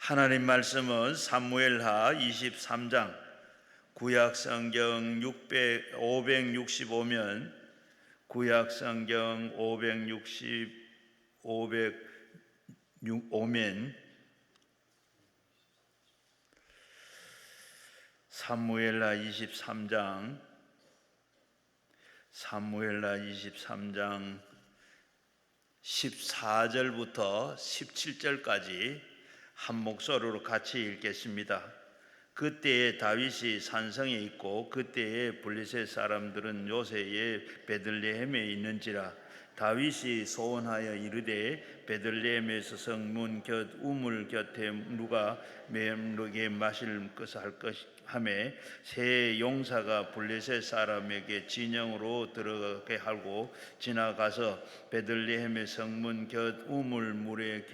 하나님 말씀은 사무엘하 23장 구약성경 565면 구약성경 565면 사무엘하 23장 14절부터 17절까지 한 목소리로 같이 읽겠습니다. 그때에 다윗이 산성에 있고 그때에 블레셋 사람들은 요새의 베들레헴에 있는지라. 다윗이 소원하여 이르되 베들레헴에서 성문 곁 우물 곁에 누가 맹록에 마실 것을 할 것하매 새 용사가 블레셋 사람에게 진영으로 들어가게 하고 지나가서 베들레헴의 성문 곁 우물 물에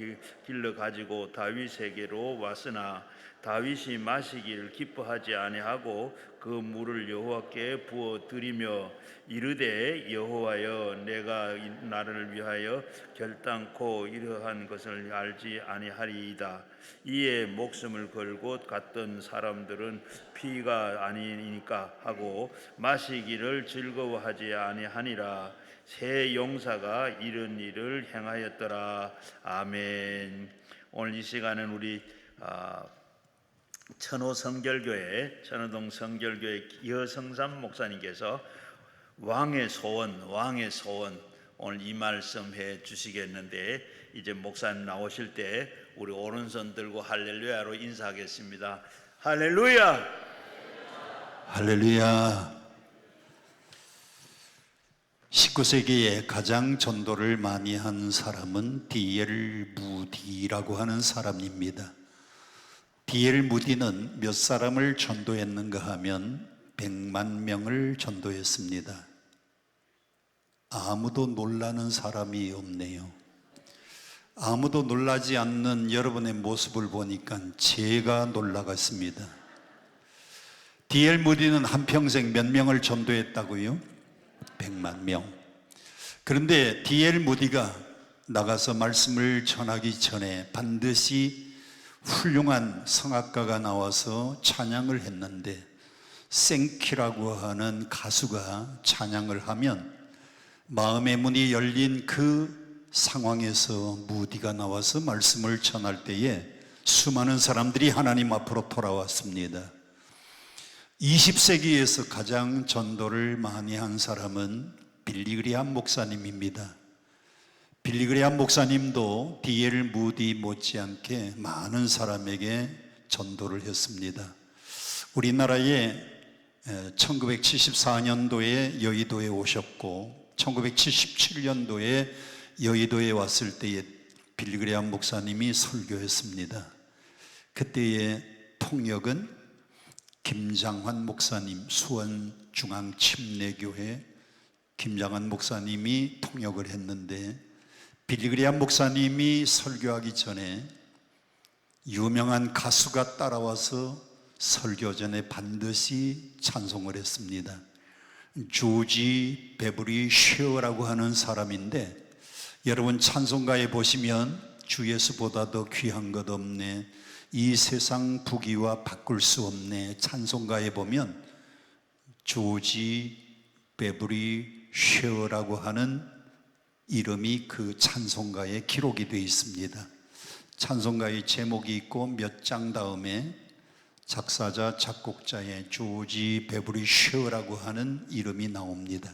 길러 가지고 다윗에게로 왔으나 다윗이 마시기를 기뻐하지 아니하고 그 물을 여호와께 부어 드리며 이르되 여호와여, 내가 나를 위하여 결단코 이러한 것을 알지 아니하리이다. 이에 목숨을 걸고 갔던 사람들은 피가 아니니까 하고 마시기를 즐거워하지 아니하니라. 새 용사가 이런 일을 행하였더라. 아멘. 오늘 이 시간은 우리 천호동 성결교회 여성삼 목사님께서 왕의 소원 오늘 이 말씀 해 주시겠는데, 이제 목사님 나오실 때 우리 오른손 들고 할렐루야로 인사하겠습니다. 할렐루야, 할렐루야. 19세기에 가장 전도를 많이 한 사람은 D.L. 무디라고 하는 사람입니다. D.L. 무디는 몇 사람을 전도했는가 하면 100만 명을 전도했습니다. 아무도 놀라는 사람이 없네요. 아무도 놀라지 않는 여러분의 모습을 보니까 제가 놀라갔습니다. D.L. 무디는 한평생 몇 명을 전도했다고요? 100만 명. 그런데 D.L. 무디가 나가서 말씀을 전하기 전에 반드시 훌륭한 성악가가 나와서 찬양을 했는데, 생키라고 하는 가수가 찬양을 하면 마음의 문이 열린 그 상황에서 무디가 나와서 말씀을 전할 때에 수많은 사람들이 하나님 앞으로 돌아왔습니다. 20세기에서 가장 전도를 많이 한 사람은 빌리 그레이엄 목사님입니다. 빌리 그레이엄 목사님도 D.L. 무디 못지않게 많은 사람에게 전도를 했습니다. 우리나라에 1974년도에 여의도에 오셨고 1977년도에 여의도에 왔을 때에 빌리 그레이엄 목사님이 설교했습니다. 그때의 통역은 김장환 목사님, 수원중앙침례교회 김장환 목사님이 통역을 했는데, 빌리 그레이엄 목사님이 설교하기 전에 유명한 가수가 따라와서 설교 전에 반드시 찬송을 했습니다. 조지 베버리 쉐어라고 하는 사람인데, 여러분 찬송가에 보시면 주 예수보다 더 귀한 것 없네, 이 세상 부귀와 바꿀 수 없네, 찬송가에 보면 조지 베버리 쉐어라고 하는 이름이 그 찬송가에 기록이 되어 있습니다. 찬송가의 제목이 있고 몇 장 다음에 작사자 작곡자의 조지 베버리 쉐어라고 하는 이름이 나옵니다.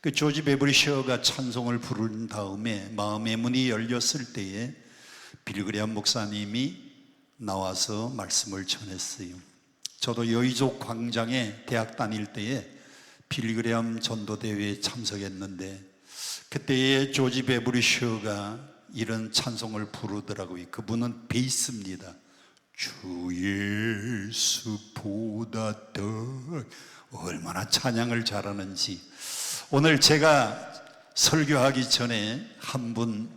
그 조지 베버리 쉐어가 찬송을 부른 다음에 마음의 문이 열렸을 때에 빌리 그레이엄 목사님이 나와서 말씀을 전했어요. 저도 여의도 광장에 대학 다닐 때에 빌리 그레이엄 전도대회에 참석했는데, 그때의 조지 베버리 쉐어가 이런 찬송을 부르더라고요. 그분은 베이스입니다. 주 예수보다 더, 얼마나 찬양을 잘하는지. 오늘 제가 설교하기 전에 한 분,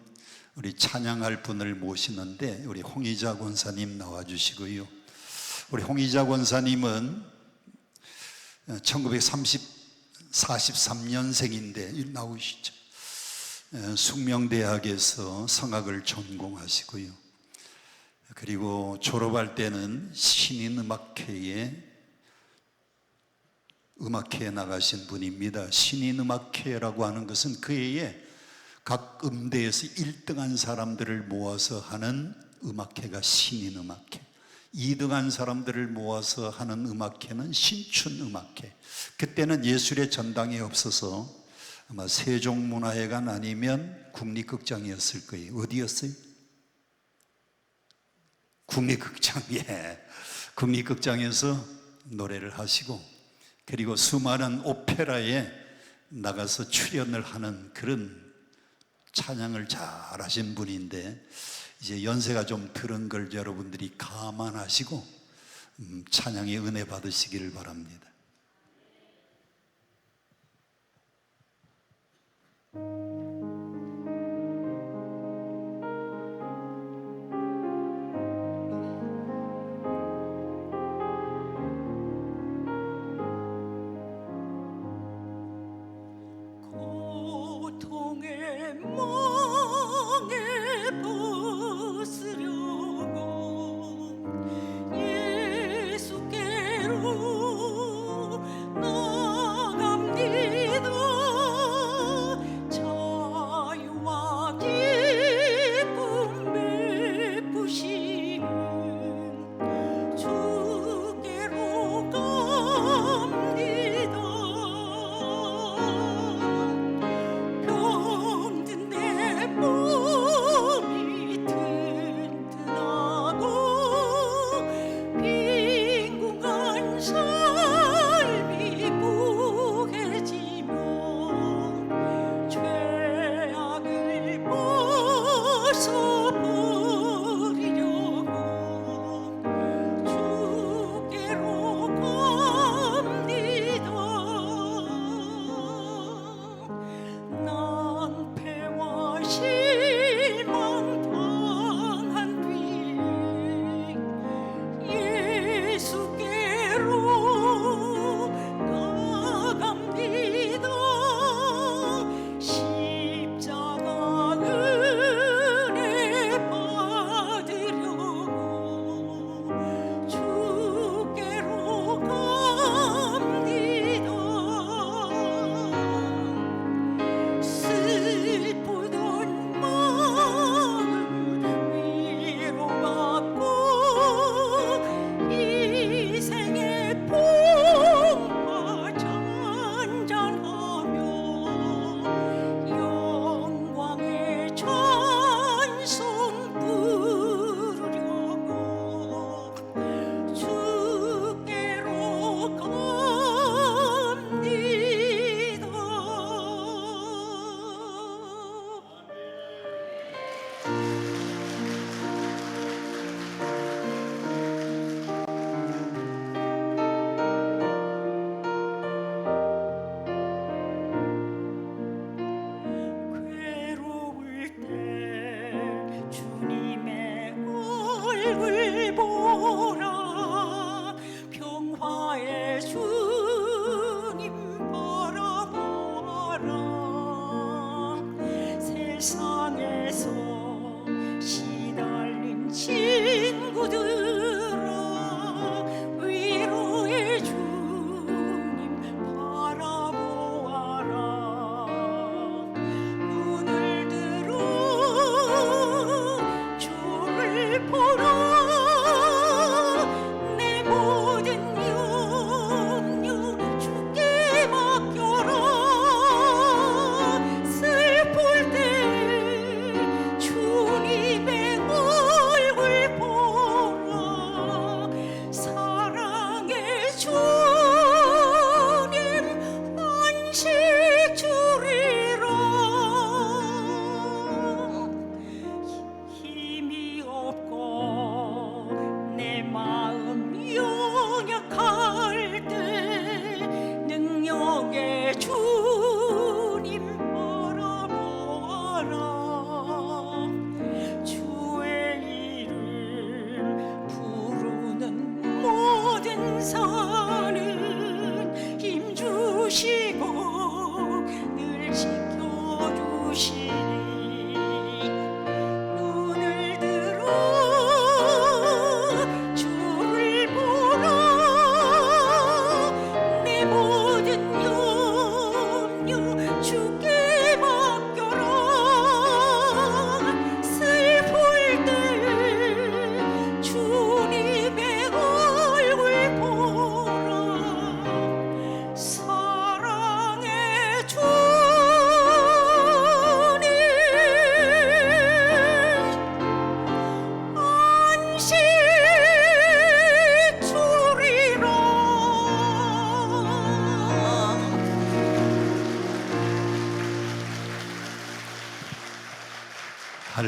우리 찬양할 분을 모시는데, 우리 홍의자 권사님 나와주시고요. 우리 홍의자 권사님은 1943년생인데 나오시죠. 숙명대학에서 성악을 전공하시고요. 그리고 졸업할 때는 신인음악회에 음악회에 나가신 분입니다. 신인음악회라고 하는 것은 그 해에 각 음대에서 1등한 사람들을 모아서 하는 음악회가 신인음악회, 2등한 사람들을 모아서 하는 음악회는 신춘음악회. 그때는 예술의 전당이 없어서 아마 세종문화회관 아니면 국립극장이었을 거예요. 어디였어요? 국립극장. 예. 국립극장에서 노래를 하시고, 그리고 수많은 오페라에 나가서 출연을 하는 그런 찬양을 잘하신 분인데, 이제 연세가 좀 들은 걸 여러분들이 감안하시고 찬양의 은혜 받으시기를 바랍니다. 고통의 멍에 벗으려고 예수께로 나갑니다. 자유와 기쁨 베푸시는 주께로 갑니다. 병든 내 몸이 튼튼하고 빈궁한 삶이 부해지며 죄악을 벗어버리려고 주께로 갑니다. 낭패와 실망 당한 뒤에 예수께로 나갑니다. 십자가 은혜 받으려고 주께로 갑니다. 슬프던 마음 위로받고 이생의 풍파 잔잔하며 영광의 찬송 부르려고 주께로 괴로울 때 주님의 얼굴 보라. 평화의 주님 바라봐라. 세상에서 시달린 친구들아, 위로의 주님 바라보아라. 눈을 들어 주를 보라. 내 모든 염려 주께 맡겨라. 슬플 때 주님의 얼굴 보라.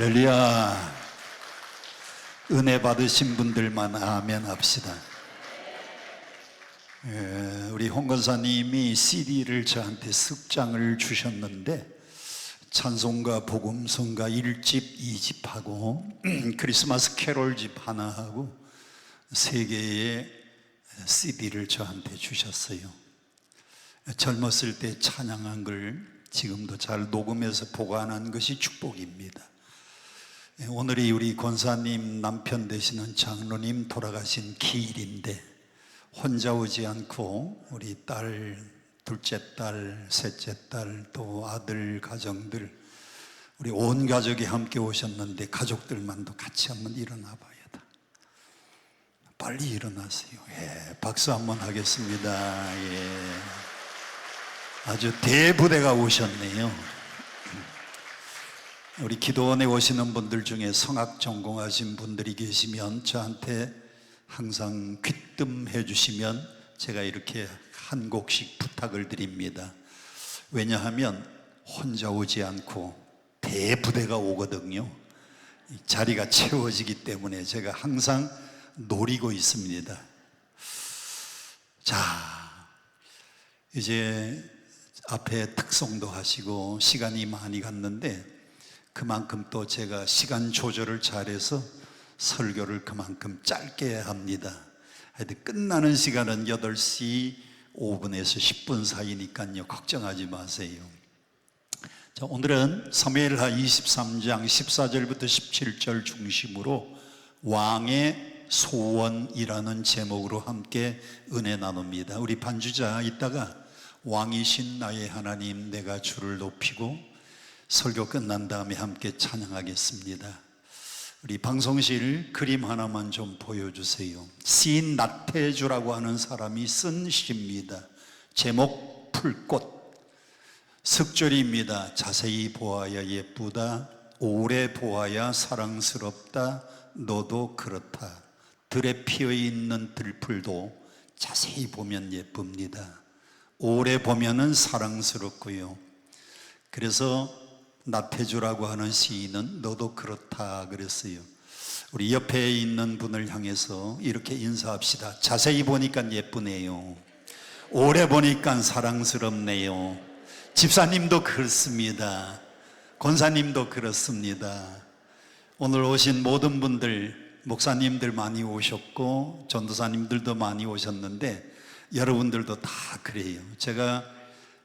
할렐루야. 은혜 받으신 분들만 아멘 합시다. 우리 홍 권사님이 CD를 저한테 석 장을 주셨는데 찬송가 복음성가 1집 2집하고 크리스마스 캐롤집 하나 하고 3개의 CD를 저한테 주셨어요. 젊었을 때 찬양한 걸 지금도 잘 녹음해서 보관한 것이 축복입니다. 오늘이 우리 권사님 남편 되시는 장로님 돌아가신 기일인데 혼자 오지 않고 우리 딸, 둘째 딸, 셋째 딸, 또 아들 가정들 우리 온 가족이 함께 오셨는데 가족들만도 같이 한번 일어나 봐야다. 빨리 일어나세요. 예, 박수 한번 하겠습니다. 예. 아주 대부대가 오셨네요. 우리 기도원에 오시는 분들 중에 성악 전공하신 분들이 계시면 저한테 항상 귀뜸해 주시면 제가 이렇게 한 곡씩 부탁을 드립니다. 왜냐하면 혼자 오지 않고 대부대가 오거든요. 자리가 채워지기 때문에 제가 항상 노리고 있습니다. 자, 이제 앞에 특송도 하시고 시간이 많이 갔는데 그만큼 또 제가 시간 조절을 잘해서 설교를 그만큼 짧게 합니다. 하여튼 끝나는 시간은 8시 5분에서 10분 사이니까요, 걱정하지 마세요. 자, 오늘은 사무엘하 23장 14절부터 17절 중심으로 왕의 소원이라는 제목으로 함께 은혜 나눕니다. 우리 반주자 이따가 왕이신 나의 하나님 내가 주를 높이고 설교 끝난 다음에 함께 찬양하겠습니다. 우리 방송실 그림 하나만 좀 보여주세요. 시인 나태주라고 하는 사람이 쓴 시입니다. 제목 풀꽃. 석절입니다. 자세히 보아야 예쁘다, 오래 보아야 사랑스럽다, 너도 그렇다. 들에 피어있는 들풀도 자세히 보면 예쁩니다. 오래 보면은 사랑스럽고요. 그래서 나태주라고 하는 시인은 너도 그렇다 그랬어요. 우리 옆에 있는 분을 향해서 이렇게 인사합시다. 자세히 보니까 예쁘네요. 오래 보니까 사랑스럽네요. 집사님도 그렇습니다. 권사님도 그렇습니다. 오늘 오신 모든 분들, 목사님들 많이 오셨고 전도사님들도 많이 오셨는데 여러분들도 다 그래요. 제가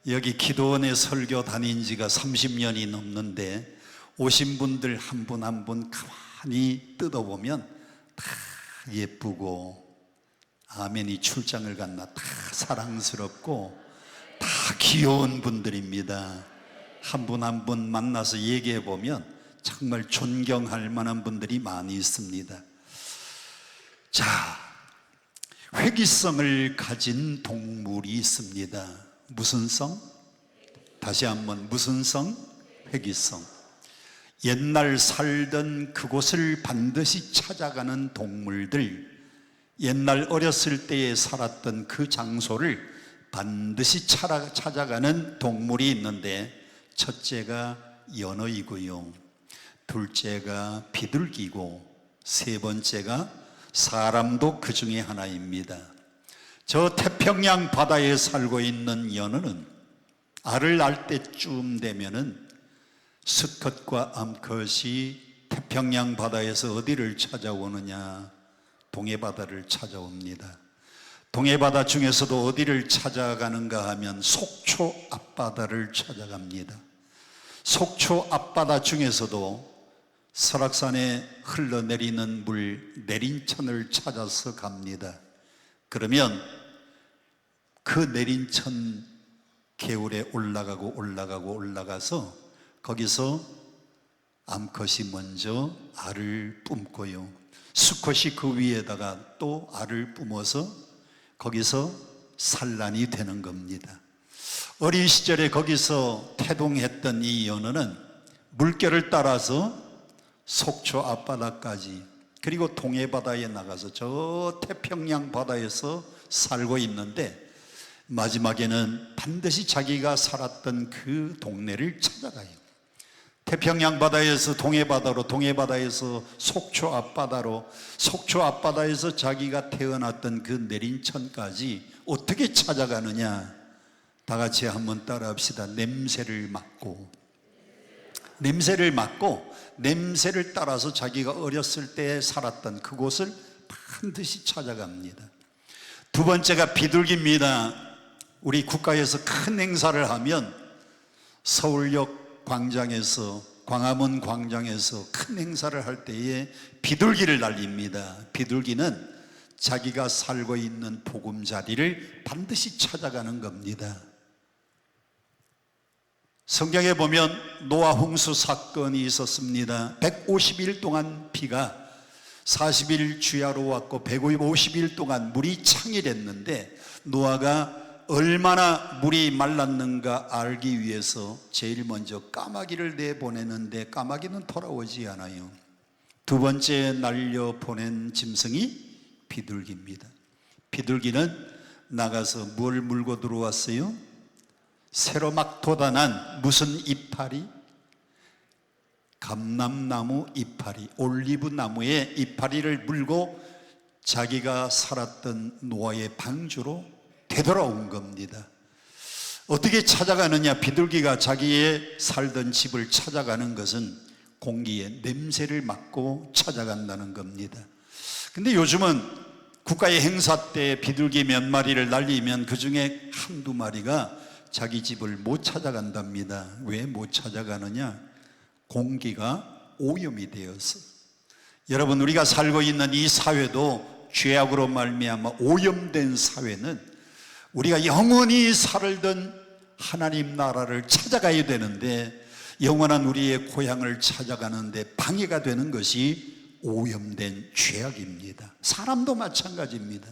여기 기도원에 설교 다닌 지가 30년이 넘는데 오신 분들 한 분 한 분 가만히 뜯어보면 다 예쁘고 아멘이 출장을 갔나 다 사랑스럽고 다 귀여운 분들입니다. 한 분 한 분 만나서 얘기해 보면 정말 존경할 만한 분들이 많이 있습니다. 자, 회귀성을 가진 동물이 있습니다. 무슨 성? 다시 한번 무슨 성? 회귀성. 옛날 살던 그곳을 반드시 찾아가는 동물들, 옛날 어렸을 때에 살았던 그 장소를 반드시 찾아가는 동물이 있는데 첫째가 연어이고요, 둘째가 비둘기고 세 번째가 사람도 그 중에 하나입니다. 저 태평양 바다에 살고 있는 연어는 알을 낳을 때쯤 되면은 수컷과 암컷이 태평양 바다에서 어디를 찾아오느냐? 동해바다를 찾아옵니다. 동해바다 중에서도 어디를 찾아가는가 하면 속초 앞바다를 찾아갑니다. 속초 앞바다 중에서도 설악산에 흘러내리는 물 내린천을 찾아서 갑니다. 그러면 그 내린천 개울에 올라가서 거기서 암컷이 먼저 알을 뿜고요, 수컷이 그 위에다가 또 알을 뿜어서 거기서 산란이 되는 겁니다. 어린 시절에 거기서 태동했던 이 연어는 물결을 따라서 속초 앞바다까지 그리고 동해바다에 나가서 저 태평양 바다에서 살고 있는데 마지막에는 반드시 자기가 살았던 그 동네를 찾아가요. 태평양 바다에서 동해바다로, 동해바다에서 속초 앞바다로, 속초 앞바다에서 자기가 태어났던 그 내린천까지 어떻게 찾아가느냐? 다 같이 한번 따라합시다. 냄새를 맡고, 냄새를 맡고, 냄새를 따라서 자기가 어렸을 때 살았던 그곳을 반드시 찾아갑니다. 두 번째가 비둘기입니다. 우리 국가에서 큰 행사를 하면 서울역 광장에서, 광화문 광장에서 큰 행사를 할 때에 비둘기를 날립니다. 비둘기는 자기가 살고 있는 보금자리를 반드시 찾아가는 겁니다. 성경에 보면 노아 홍수 사건이 있었습니다. 150일 동안 비가 40일 주야로 왔고 150일 동안 물이 창일했는데 노아가 얼마나 물이 말랐는가 알기 위해서 제일 먼저 까마귀를 내보내는데 까마귀는 돌아오지 않아요. 두 번째 날려보낸 짐승이 비둘기입니다. 비둘기는 나가서 뭘 물고 들어왔어요? 새로 막 돋아난 무슨 이파리? 감람나무 이파리, 올리브 나무의 이파리를 물고 자기가 살았던 노아의 방주로 되돌아온 겁니다. 어떻게 찾아가느냐? 비둘기가 자기의 살던 집을 찾아가는 것은 공기의 냄새를 맡고 찾아간다는 겁니다. 근데 요즘은 국가의 행사 때 비둘기 몇 마리를 날리면 그 중에 한두 마리가 자기 집을 못 찾아간답니다. 왜 못 찾아가느냐? 공기가 오염이 되어서. 여러분, 우리가 살고 있는 이 사회도 죄악으로 말미암아 오염된 사회는 우리가 영원히 살던 하나님 나라를 찾아가야 되는데 영원한 우리의 고향을 찾아가는데 방해가 되는 것이 오염된 죄악입니다. 사람도 마찬가지입니다.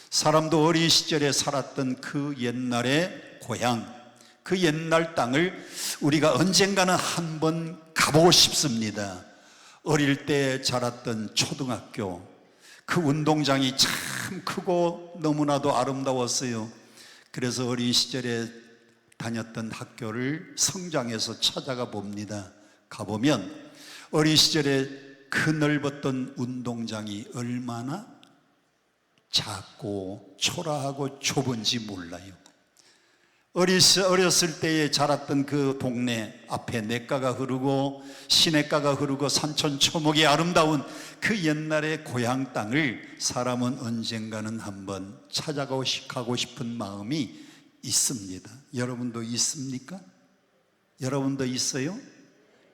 사람도 어린 시절에 살았던 그 옛날의 고향, 그 옛날 땅을 우리가 언젠가는 한번 가보고 싶습니다. 어릴 때 자랐던 초등학교, 그 운동장이 참 크고 너무나도 아름다웠어요. 그래서 어린 시절에 다녔던 학교를 성장해서 찾아가 봅니다. 가보면 어린 시절에 그 넓었던 운동장이 얼마나 작고 초라하고 좁은지 몰라요. 어렸을 때에 자랐던 그 동네 앞에 냇가가 흐르고 시냇가가 흐르고 산천초목이 아름다운 그 옛날의 고향 땅을 사람은 언젠가는 한번 찾아가고 싶은 마음이 있습니다. 여러분도 있습니까? 여러분도 있어요?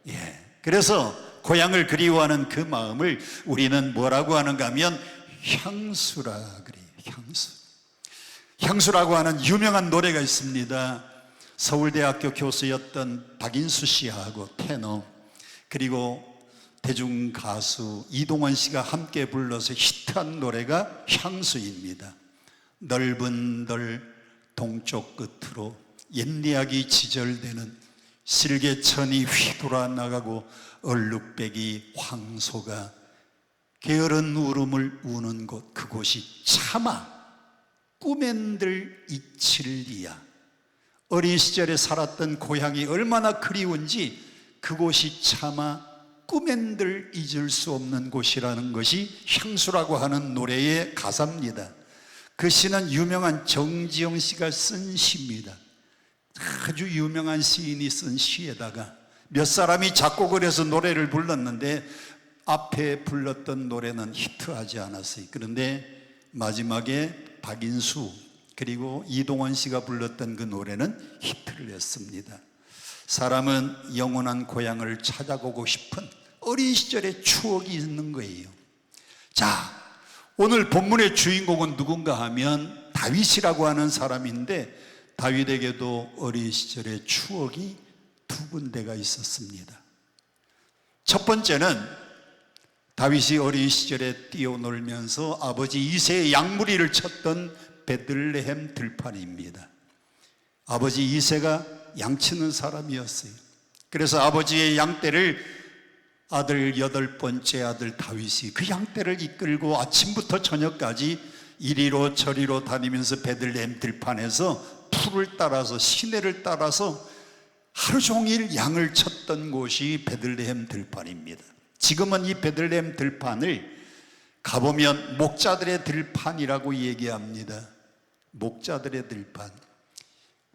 예. 그래서 고향을 그리워하는 그 마음을 우리는 뭐라고 하는가 하면 향수라 그래요. 향수. 향수라고 하는 유명한 노래가 있습니다. 서울대학교 교수였던 박인수 씨하고 테너, 그리고 대중가수 이동원 씨가 함께 불러서 히트한 노래가 향수입니다. 넓은 들 동쪽 끝으로 옛이야기 지절되는 실개천이 휘돌아 나가고 얼룩배기 황소가 게으른 울음을 우는 곳, 그곳이 차마 꿈엔들 이칠이야. 어린 시절에 살았던 고향이 얼마나 그리운지 그곳이 차마 꿈엔들 잊을 수 없는 곳이라는 것이 향수라고 하는 노래의 가사입니다. 그 시는 유명한 정지영 씨가 쓴 시입니다. 아주 유명한 시인이 쓴 시에다가 몇 사람이 작곡을 해서 노래를 불렀는데 앞에 불렀던 노래는 히트하지 않았어요. 그런데 마지막에 박인수 그리고 이동원 씨가 불렀던 그 노래는 히트를 했습니다. 사람은 영원한 고향을 찾아보고 싶은 어린 시절의 추억이 있는 거예요. 자, 오늘 본문의 주인공은 누군가 하면 다윗이라고 하는 사람인데 다윗에게도 어린 시절의 추억이 두 군데가 있었습니다. 첫 번째는 다윗이 어린 시절에 뛰어놀면서 아버지 이새의 양무리를 쳤던 베들레헴 들판입니다. 아버지 이새가 양치는 사람이었어요. 그래서 아버지의 양떼를 아들 8번째 아들 다윗이 그 양떼를 이끌고 아침부터 저녁까지 이리로 저리로 다니면서 베들레헴 들판에서 풀을 따라서 시내를 따라서 하루 종일 양을 쳤던 곳이 베들레헴 들판입니다. 지금은 이 베들레헴 들판을 가보면 목자들의 들판이라고 얘기합니다. 목자들의 들판.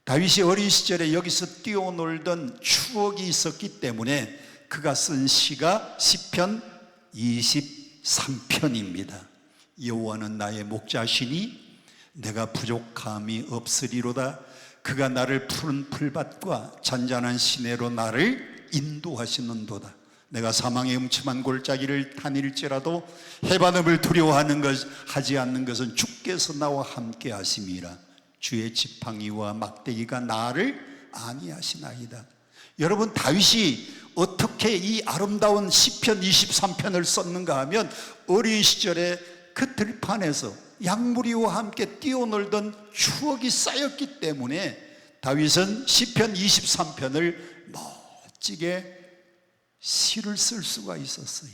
다윗이 어린 시절에 여기서 뛰어놀던 추억이 있었기 때문에 그가 쓴 시가 시편 23편입니다. 여호와는 나의 목자시니 내가 부족함이 없으리로다. 그가 나를 푸른 풀밭과 잔잔한 시내로 나를 인도하시는도다. 내가 사망의 음침한 골짜기를 다닐지라도 해반음을 두려워하는 것 하지 않는 것은 주께서 나와 함께 하심이라. 주의 지팡이와 막대기가 나를 안위하시나이다. 여러분, 다윗이 어떻게 이 아름다운 시편 23편을 썼는가 하면 어린 시절에 그 들판에서 양무리와 함께 뛰어놀던 추억이 쌓였기 때문에 다윗은 시편 23편을 멋지게 시를 쓸 수가 있었어요.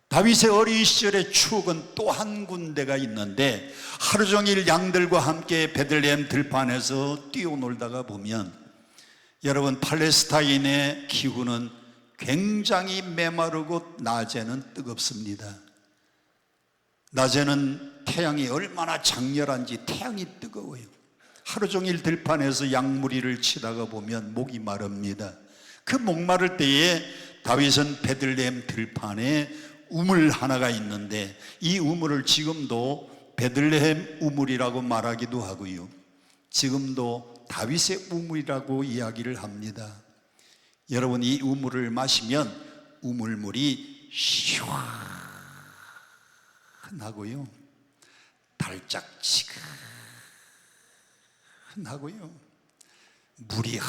다윗의 어린 시절의 추억은 또 한 군데가 있는데, 하루 종일 양들과 함께 베들레헴 들판에서 뛰어놀다가 보면, 여러분, 팔레스타인의 기후는 굉장히 메마르고 낮에는 뜨겁습니다. 낮에는 태양이 얼마나 장렬한지 태양이 뜨거워요. 하루 종일 들판에서 양무리를 치다가 보면 목이 마릅니다. 그 목마를 때에 다윗은 베들레헴 들판에 우물 하나가 있는데, 이 우물을 지금도 베들레헴 우물이라고 말하기도 하고요, 지금도 다윗의 우물이라고 이야기를 합니다. 여러분, 이 우물을 마시면 우물물이 시원하고요, 달짝지근하고요, 물이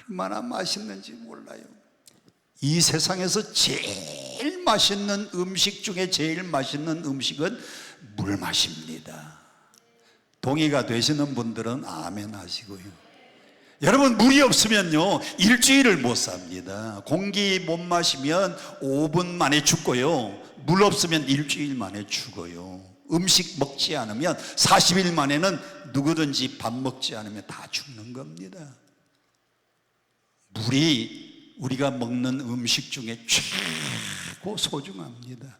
얼마나 맛있는지 몰라요. 이 세상에서 제일 맛있는 음식 중에 제일 맛있는 음식은 물맛입니다. 동의가 되시는 분들은 아멘 하시고요. 여러분, 물이 없으면요 일주일을 못 삽니다. 공기 못 마시면 5분 만에 죽고요, 물 없으면 일주일 만에 죽어요. 음식 먹지 않으면 40일 만에는 누구든지 밥 먹지 않으면 다 죽는 겁니다. 물이 우리가 먹는 음식 중에 최고 소중합니다.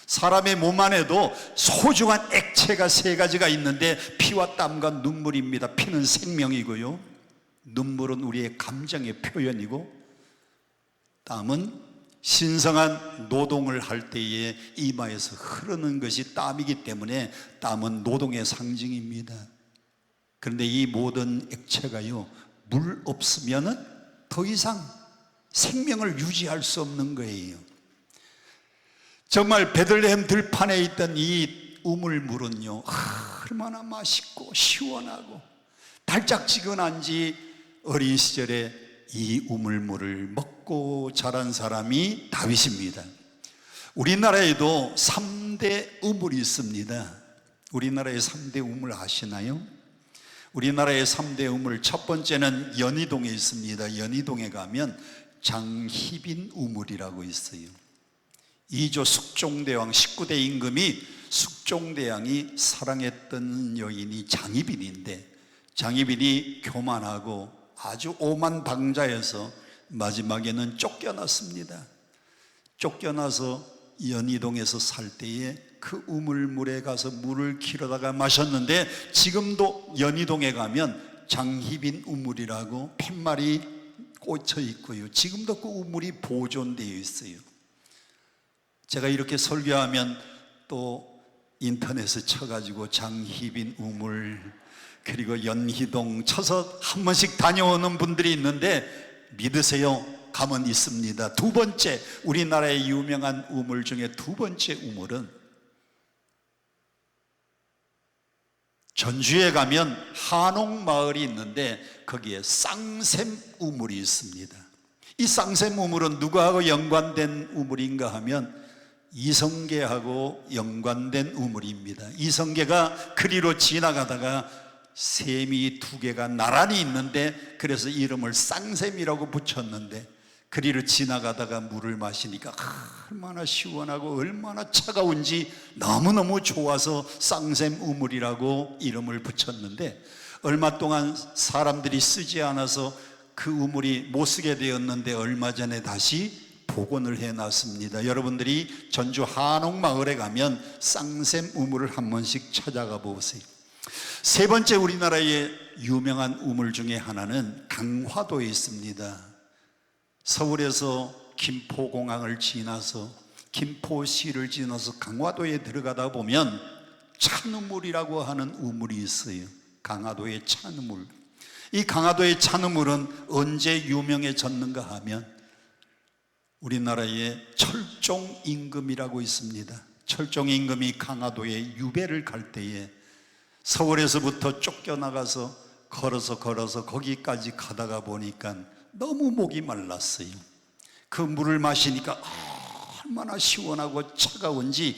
사람의 몸 안에도 소중한 액체가 3가지가 있는데, 피와 땀과 눈물입니다. 피는 생명이고요, 눈물은 우리의 감정의 표현이고, 땀은 신성한 노동을 할 때에 이마에서 흐르는 것이 땀이기 때문에 땀은 노동의 상징입니다. 그런데 이 모든 액체가요, 물 없으면은 더 이상 생명을 유지할 수 없는 거예요. 정말 베들레헴 들판에 있던 이 우물물은요, 얼마나 맛있고 시원하고 달짝지근한지 어린 시절에 이 우물물을 먹고 자란 사람이 다윗입니다. 우리나라에도 3대 우물이 있습니다. 우리나라의 3대 우물 아시나요? 우리나라의 3대 우물, 첫 번째는 연희동에 있습니다. 연희동에 가면 장희빈 우물이라고 있어요. 2조 숙종대왕 19대 임금이 숙종대왕이 사랑했던 여인이 장희빈인데, 장희빈이 교만하고 아주 오만방자해서 마지막에는 쫓겨났습니다. 쫓겨나서 연희동에서 살 때에 그 우물물에 가서 물을 길어다가 마셨는데, 지금도 연희동에 가면 장희빈 우물이라고 팻말이 꽂혀 있고요, 지금도 그 우물이 보존되어 있어요. 제가 이렇게 설교하면 또 인터넷에 쳐가지고 장희빈 우물 그리고 연희동 쳐서 한 번씩 다녀오는 분들이 있는데, 믿으세요, 가면 있습니다. 두 번째, 우리나라의 유명한 우물 중에 두 번째 우물은 전주에 가면 한옥마을이 있는데 거기에 쌍샘 우물이 있습니다. 이 쌍샘 우물은 누구하고 연관된 우물인가 하면 이성계하고 연관된 우물입니다. 이성계가 그리로 지나가다가 샘이 2개가 나란히 있는데, 그래서 이름을 쌍샘이라고 붙였는데, 그리로 지나가다가 물을 마시니까 얼마나 시원하고 얼마나 차가운지 너무너무 좋아서 쌍샘 우물이라고 이름을 붙였는데, 얼마 동안 사람들이 쓰지 않아서 그 우물이 못 쓰게 되었는데 얼마 전에 다시 복원을 해놨습니다. 여러분들이 전주 한옥마을에 가면 쌍샘 우물을 한 번씩 찾아가 보세요. 세 번째 우리나라의 유명한 우물 중에 하나는 강화도에 있습니다. 서울에서 김포공항을 지나서 김포시를 지나서 강화도에 들어가다 보면 찬우물이라고 하는 우물이 있어요. 강화도의 찬우물. 이 강화도의 찬우물은 언제 유명해졌는가 하면 우리나라에 철종 임금이라고 있습니다. 철종 임금이 강화도에 유배를 갈 때에 서울에서부터 쫓겨나가서 걸어서 거기까지 가다가 보니까 너무 목이 말랐어요. 그 물을 마시니까 얼마나 시원하고 차가운지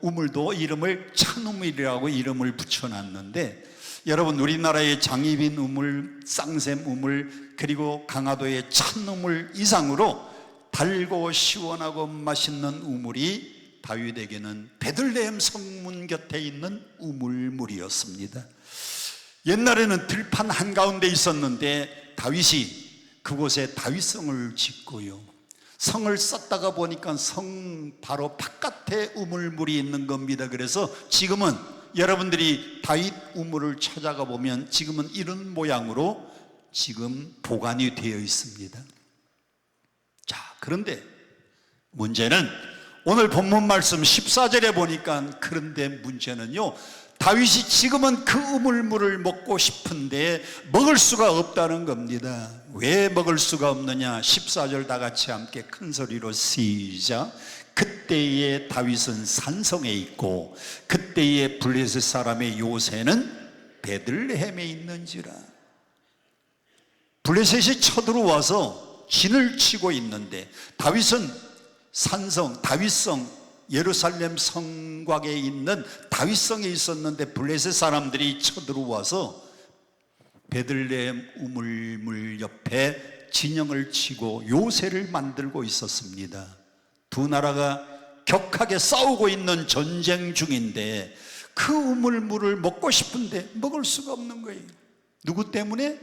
우물도 이름을 찬우물이라고 이름을 붙여놨는데, 여러분 우리나라의 장희빈 우물, 쌍샘 우물, 그리고 강화도의 찬우물 이상으로 달고 시원하고 맛있는 우물이 다윗에게는 베들레헴 성문 곁에 있는 우물물이었습니다. 옛날에는 들판 한가운데 있었는데 다윗이 그곳에 다윗성을 짓고요, 성을 쌓다가 보니까 성 바로 바깥에 우물물이 있는 겁니다. 그래서 지금은 여러분들이 다윗 우물을 찾아가 보면 지금은 이런 모양으로 지금 보관이 되어 있습니다. 자, 그런데 문제는 오늘 본문 말씀 14절에 보니까, 그런데 문제는요, 다윗이 지금은 그 우물물을 먹고 싶은데 먹을 수가 없다는 겁니다. 왜 먹을 수가 없느냐? 14절 다 같이 함께 큰 소리로 시작. 그때에 다윗은 산성에 있고 그때에 블레셋 사람의 요새는 베들레헴에 있는지라. 블레셋이 쳐들어와서 진을 치고 있는데 다윗은 산성, 다윗성, 예루살렘 성곽에 있는 다윗성에 있었는데 블레셋 사람들이 쳐들어와서 베들레헴 우물물 옆에 진영을 치고 요새를 만들고 있었습니다. 두 나라가 격하게 싸우고 있는 전쟁 중인데 그 우물물을 먹고 싶은데 먹을 수가 없는 거예요. 누구 때문에?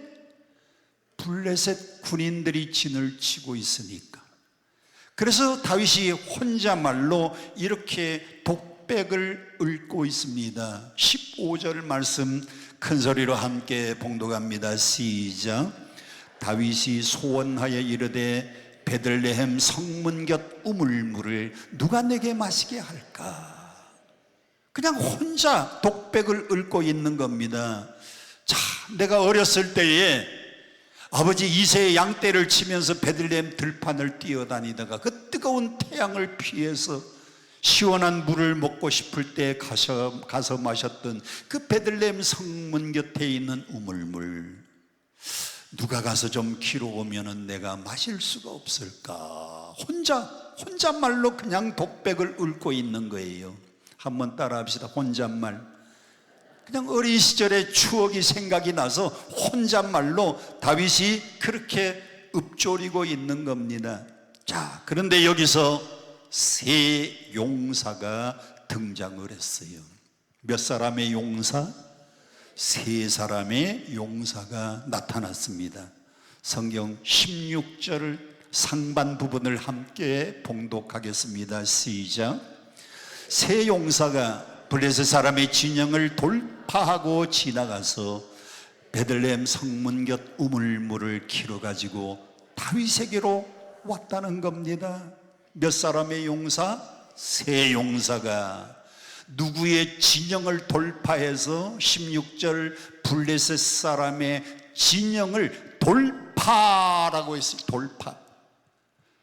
블레셋 군인들이 진을 치고 있으니까. 그래서 다윗이 혼자말로 이렇게 독백을 읊고 있습니다. 15절 말씀 큰 소리로 함께 봉독합니다. 시작. 다윗이 소원하여 이르되 베들레헴 성문 곁 우물물을 누가 내게 마시게 할까? 그냥 혼자 독백을 읊고 있는 겁니다. 자, 내가 어렸을 때에 아버지 이새의 양떼를 치면서 베들레헴 들판을 뛰어다니다가 그 뜨거운 태양을 피해서 시원한 물을 먹고 싶을 때 가서 마셨던 그 베들레헴 성문 곁에 있는 우물물, 누가 가서 좀 키워오면은 내가 마실 수가 없을까? 혼잣말로 그냥 독백을 읊고 있는 거예요. 한번 따라합시다. 혼잣말. 그냥 어린 시절의 추억이 생각이 나서 혼잣말로 다윗이 그렇게 읊조리고 있는 겁니다. 자, 그런데 여기서 세 용사가 등장을 했어요. 몇 사람의 용사? 세 사람의 용사가 나타났습니다. 성경 16절 상반 부분을 함께 봉독하겠습니다. 시작. 세 용사가 블레셋 사람의 진영을 돌파하고 지나가서 베들레헴 성문 곁 우물물을 키로 가지고 다윗에게로 왔다는 겁니다. 몇 사람의 용사? 세 용사가 누구의 진영을 돌파해서 16절 블레셋 사람의 진영을 돌파라고 했어요. 돌파.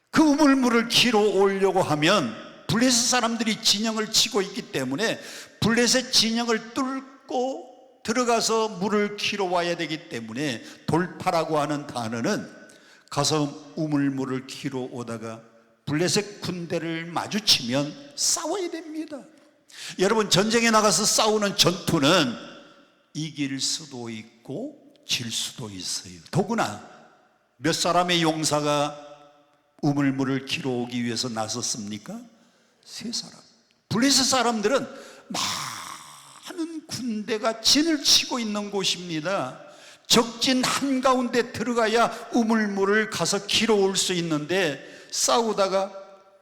그 우물물을 키로 오려고 하면 블레셋 사람들이 진영을 치고 있기 때문에 블레셋 진영을 뚫고 들어가서 물을 키러 와야 되기 때문에 돌파라고 하는 단어는 가서 우물물을 키러 오다가 블레셋 군대를 마주치면 싸워야 됩니다. 여러분, 전쟁에 나가서 싸우는 전투는 이길 수도 있고 질 수도 있어요. 더구나 몇 사람의 용사가 우물물을 키러 오기 위해서 나섰습니까? 세 사람. 블레셋 사람들은 많은 군대가 진을 치고 있는 곳입니다. 적진 한가운데 들어가야 우물물을 가서 길어올 수 있는데 싸우다가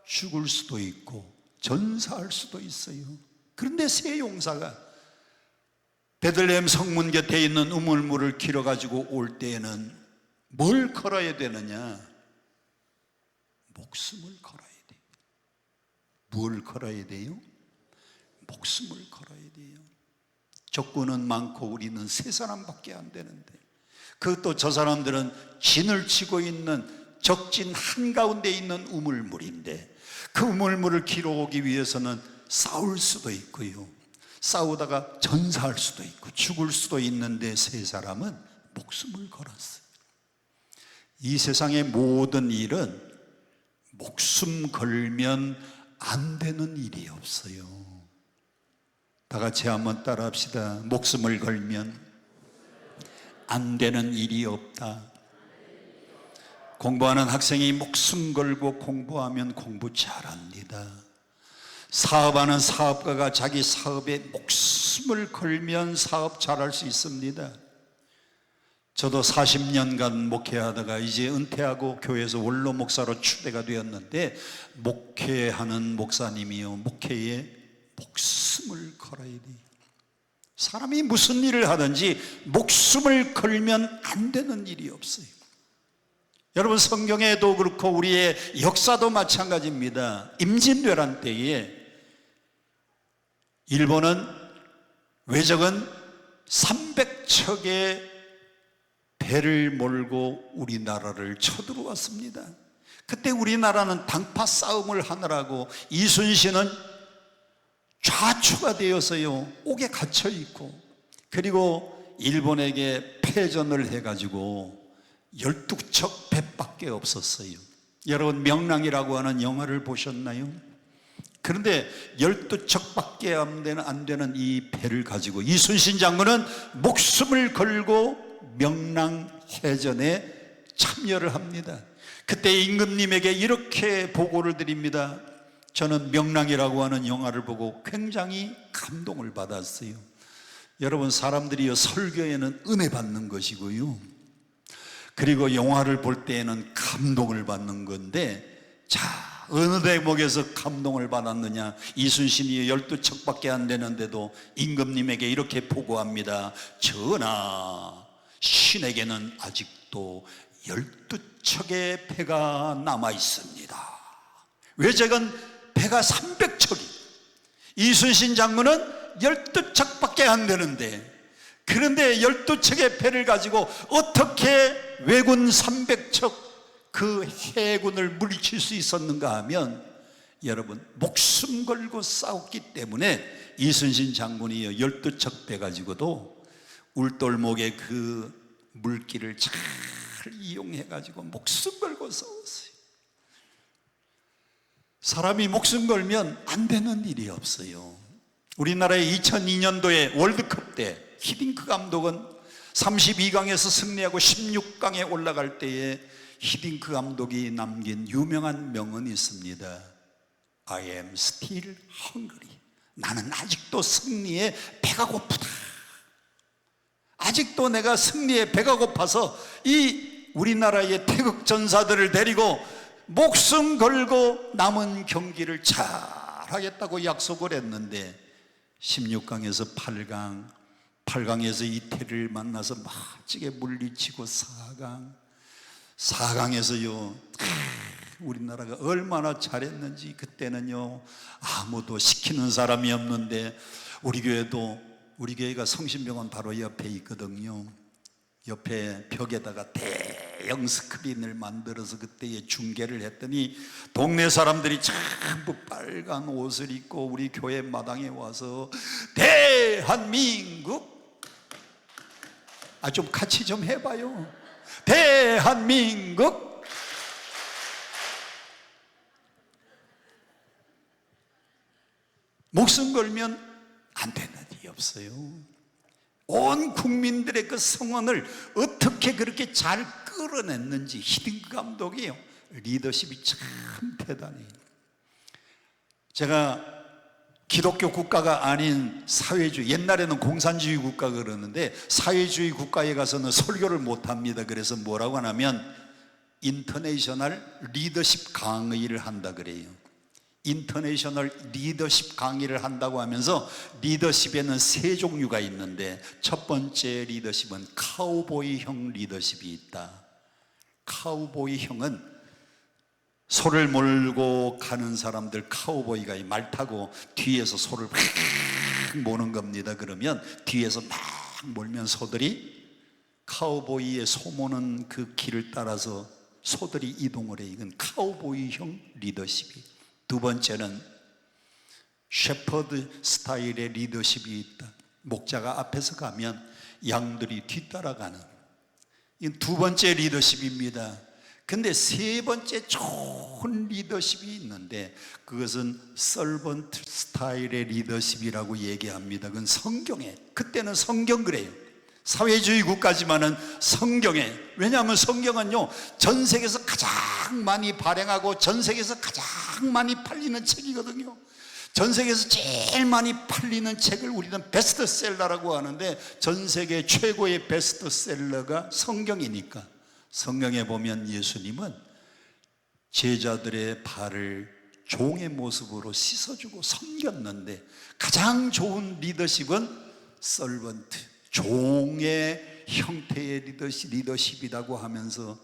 죽을 수도 있고 전사할 수도 있어요. 그런데 새 용사가 베들레헴 성문 곁에 있는 우물물을 길어가지고 올 때에는 뭘 걸어야 되느냐? 목숨을 걸어야 돼요. 뭘 걸어야 돼요? 목숨을 걸어야 돼요. 적군은 많고 우리는 세 사람밖에 안 되는데, 그것도 저 사람들은 진을 치고 있는 적진 한가운데 있는 우물물인데, 그 우물물을 길어오기 위해서는 싸울 수도 있고요, 싸우다가 전사할 수도 있고 죽을 수도 있는데 세 사람은 목숨을 걸었어요. 이 세상의 모든 일은 목숨 걸면 안 되는 일이 없어요. 다 같이 한번 따라 합시다. 목숨을 걸면 안 되는 일이 없다. 공부하는 학생이 목숨 걸고 공부하면 공부 잘합니다. 사업하는 사업가가 자기 사업에 목숨을 걸면 사업 잘할 수 있습니다. 저도 40년간 목회하다가 이제 은퇴하고 교회에서 원로 목사로 추대가 되었는데, 목회하는 목사님이요, 목회에 목숨을 걸어야 돼요. 사람이 무슨 일을 하든지 목숨을 걸면 안 되는 일이 없어요. 여러분, 성경에도 그렇고 우리의 역사도 마찬가지입니다. 임진왜란 때에 일본은, 외적은 300척의 배를 몰고 우리나라를 쳐들어왔습니다. 그때 우리나라는 당파 싸움을 하느라고 이순신은 좌초가 되어서요, 옥에 갇혀 있고, 그리고 일본에게 패전을 해가지고 12척 배밖에 없었어요. 여러분, 명랑이라고 하는 영화를 보셨나요? 그런데 12척밖에 안 되는 이 배를 가지고 이순신 장군은 목숨을 걸고 명랑해전에 참여를 합니다. 그때 임금님에게 이렇게 보고를 드립니다. 저는 명랑이라고 하는 영화를 보고 굉장히 감동을 받았어요. 여러분, 사람들이요, 설교에는 은혜 받는 것이고요, 그리고 영화를 볼 때에는 감동을 받는 건데, 자, 어느 대목에서 감동을 받았느냐? 이순신이 12척밖에 안 되는데도 임금님에게 이렇게 보고합니다. 전하, 신에게는 아직도 12척의 배가 남아 있습니다. 외적은 배가 300척이, 이순신 장군은 12척밖에 안 되는데, 그런데 12척의 배를 가지고 어떻게 왜군 300척 그 해군을 물리칠 수 있었는가 하면, 여러분, 목숨 걸고 싸웠기 때문에 이순신 장군이 12척 배 가지고도 울돌목의 그 물길을 잘 이용해 가지고 목숨 걸고 싸웠어요. 사람이 목숨 걸면 안 되는 일이 없어요. 우리나라의 2002년도에 월드컵 때 히딩크 감독은 32강에서 승리하고 16강에 올라갈 때에 히딩크 감독이 남긴 유명한 명언이 있습니다. I am still hungry. 나는 아직도 승리에 배가 고프다. 아직도 내가 승리에 배가 고파서 이 우리나라의 태극 전사들을 데리고 목숨 걸고 남은 경기를 잘 하겠다고 약속을 했는데, 16강에서 8강에서 이태리를 만나서 멋지게 물리치고 4강에서요, 우리나라가 얼마나 잘했는지. 그때는요, 아무도 시키는 사람이 없는데, 우리 교회가 성심병원 바로 옆에 있거든요. 옆에 벽에다가 대형 스크린을 만들어서 그때에 중계를 했더니 동네 사람들이 전부 빨간 옷을 입고 우리 교회 마당에 와서 대한민국, 좀 같이 좀 해봐요. 대한민국. 목숨 걸면 안 되는 일이 없어요. 온 국민들의 그 성원을 어떻게 그렇게 잘 끌어냈는지, 히딩크 감독이요, 리더십이 참 대단해요. 제가 기독교 국가가 아닌 사회주의, 옛날에는 공산주의 국가 그러는데 사회주의 국가에 가서는 설교를 못합니다. 그래서 뭐라고 하냐면 인터내셔널 리더십 강의를 한다 그래요. 인터내셔널 리더십 강의를 한다고 하면서 리더십에는 세 종류가 있는데 첫 번째 리더십은 카우보이형 리더십이 있다. 카우보이형은 소를 몰고 가는 사람들, 카우보이가 말 타고 뒤에서 소를 막 모는 겁니다. 그러면 뒤에서 막 몰면 소들이 카우보이의 소 모는 그 길을 따라서 소들이 이동을 해. 이건 카우보이형 리더십이. 두 번째는 셰퍼드 스타일의 리더십이 있다. 목자가 앞에서 가면 양들이 뒤따라가는, 이건 두 번째 리더십입니다. 근데 세 번째 좋은 리더십이 있는데 그것은 서번트 스타일의 리더십이라고 얘기합니다. 그건 성경에, 그때는 성경 그래요. 사회주의 국가지만은 성경에, 왜냐하면 성경은요 전 세계에서 가장 많이 발행하고 전 세계에서 가장 많이 팔리는 책이거든요. 전 세계에서 제일 많이 팔리는 책을 우리는 베스트셀러라고 하는데 전 세계 최고의 베스트셀러가 성경이니까, 성경에 보면 예수님은 제자들의 발을 종의 모습으로 씻어주고 섬겼는데 가장 좋은 리더십은 서번트, 종의 형태의 리더십이라고 하면서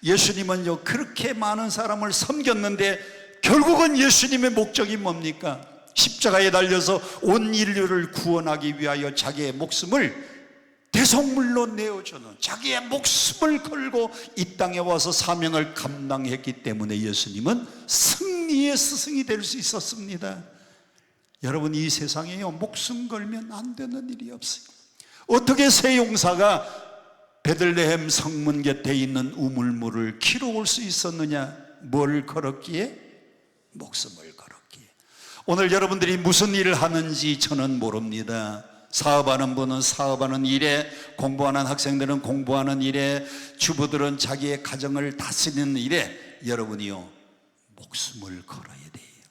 예수님은요 그렇게 많은 사람을 섬겼는데 결국은 예수님의 목적이 뭡니까? 십자가에 달려서 온 인류를 구원하기 위하여 자기의 목숨을 대속물로 내어주는, 자기의 목숨을 걸고 이 땅에 와서 사명을 감당했기 때문에 예수님은 승리의 스승이 될 수 있었습니다. 여러분, 이 세상에요 목숨 걸면 안 되는 일이 없어요. 어떻게 새 용사가 베들레헴 성문 곁에 있는 우물물을 키러 올 수 있었느냐? 뭘 걸었기에? 목숨을 걸었기에. 오늘 여러분들이 무슨 일을 하는지 저는 모릅니다. 사업하는 분은 사업하는 일에, 공부하는 학생들은 공부하는 일에, 주부들은 자기의 가정을 다스리는 일에 여러분이요 목숨을 걸어야 돼요.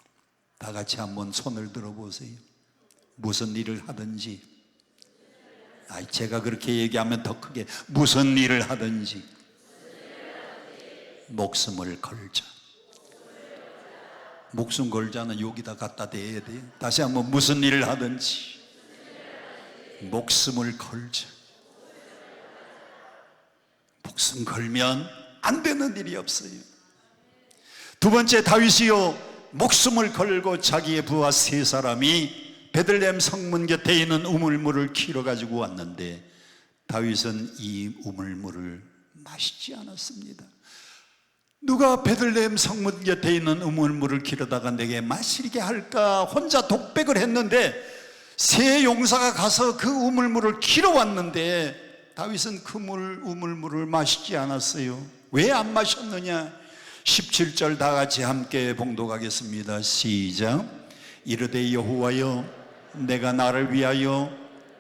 다 같이 한번 손을 들어보세요. 무슨 일을 하든지, 제가 그렇게 얘기하면 더 크게, 무슨 일을 하든지 목숨을 걸자. 목숨 걸자는 여기다 갖다 대야 돼요. 다시 한번, 무슨 일을 하든지 목숨을 걸자. 목숨 걸면 안 되는 일이 없어요. 두 번째, 다윗이요 목숨을 걸고 자기의 부하 세 사람이 베들레헴 성문 곁에 있는 우물물을 키러 가지고 왔는데 다윗은 이 우물물을 마시지 않았습니다. 누가 베들레헴 성문 곁에 있는 우물물을 키려다가 내게 마시게 할까 혼자 독백을 했는데 세 용사가 가서 그 우물물을 키러 왔는데 다윗은 그 우물물을 마시지 않았어요. 왜 안 마셨느냐? 17절 다 같이 함께 봉독하겠습니다. 시작. 이르되 여호와여, 내가 나를 위하여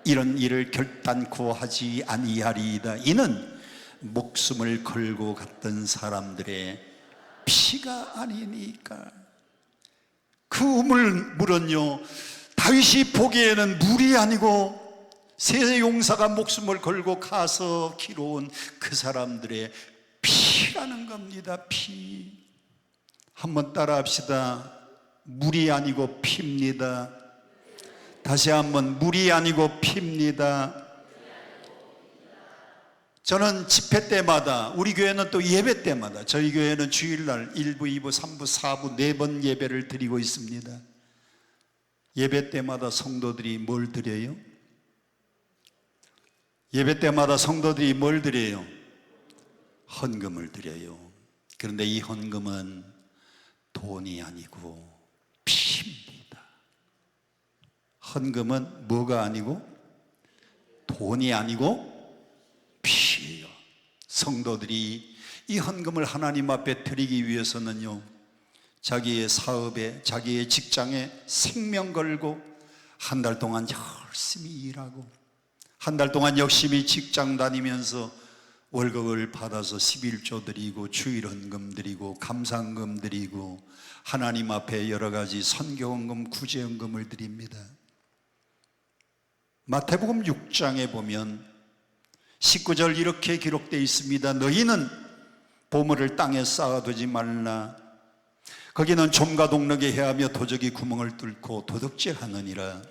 이런 일을 결단코 하지 아니하리이다. 이는 목숨을 걸고 갔던 사람들의 피가 아니니까. 그 우물물은요 다윗이 보기에는 물이 아니고 세 용사가 목숨을 걸고 가서 키러온 그 사람들의 피라는 겁니다. 피. 한번 따라 합시다. 물이 아니고 피입니다. 다시 한번, 물이 아니고 피입니다. 저는 집회 때마다, 우리 교회는 또 예배 때마다, 저희 교회는 주일날 1부, 2부, 3부, 4부 4번 예배를 드리고 있습니다. 예배 때마다 성도들이 뭘 드려요? 예배 때마다 성도들이 뭘 드려요? 헌금을 드려요. 그런데 이 헌금은 돈이 아니고 피입니다. 헌금은 뭐가 아니고? 돈이 아니고 피예요. 성도들이 이 헌금을 하나님 앞에 드리기 위해서는요 자기의 사업에, 자기의 직장에 생명 걸고 한 달 동안 열심히 일하고 한 달 동안 열심히 직장 다니면서 월급을 받아서 11조 드리고 주일헌금 드리고 감사헌금 드리고 하나님 앞에 여러 가지 선교헌금, 구제헌금을 드립니다. 마태복음 6장에 보면 19절 이렇게 기록되어 있습니다. 너희는 보물을 땅에 쌓아두지 말라. 거기는 좀과 동력에 해하며 도적이 구멍을 뚫고 도둑질하느니라.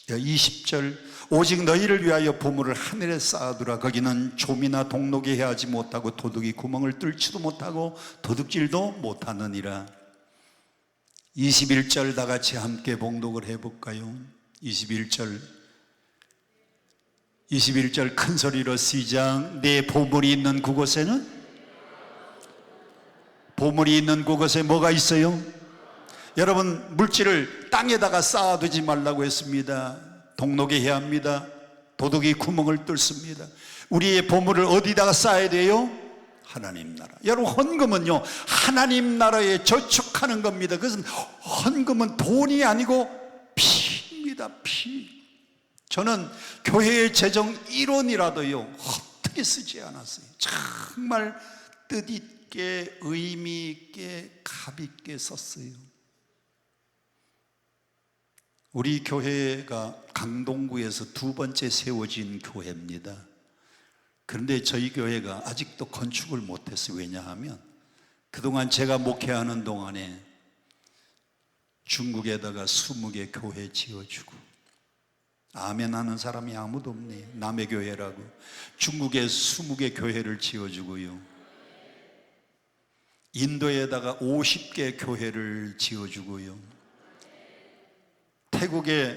20절 오직 너희를 위하여 보물을 하늘에 쌓아두라. 거기는 좀이나 동록에 해하지 못하고 도둑이 구멍을 뚫지도 못하고 도둑질도 못하느니라. 21절 다 같이 함께 봉독을 해볼까요? 21절 큰 소리로 시작. 내 보물이 있는 그곳에는, 보물이 있는 그곳에 뭐가 있어요? 여러분, 물질을 땅에다가 쌓아두지 말라고 했습니다. 동록에 해야 합니다. 도둑이 구멍을 뚫습니다. 우리의 보물을 어디다가 쌓아야 돼요? 하나님 나라. 여러분, 헌금은요 하나님 나라에 저축하는 겁니다. 그것은 헌금은 돈이 아니고 피입니다. 피. 저는 교회의 재정 1원이라도요 헛되게 쓰지 않았어요. 정말 뜻있게 의미 있게 값 있게 썼어요. 우리 교회가 강동구에서 두 번째 세워진 교회입니다. 그런데 저희 교회가 아직도 건축을 못했어요. 왜냐하면 그동안 제가 목회하는 동안에 중국에다가 20개 교회 지어주고, 아멘 하는 사람이 아무도 없네요. 남의 교회라고 중국에 20개 교회를 지어주고요, 인도에다가 50개 교회를 지어주고요, 태국의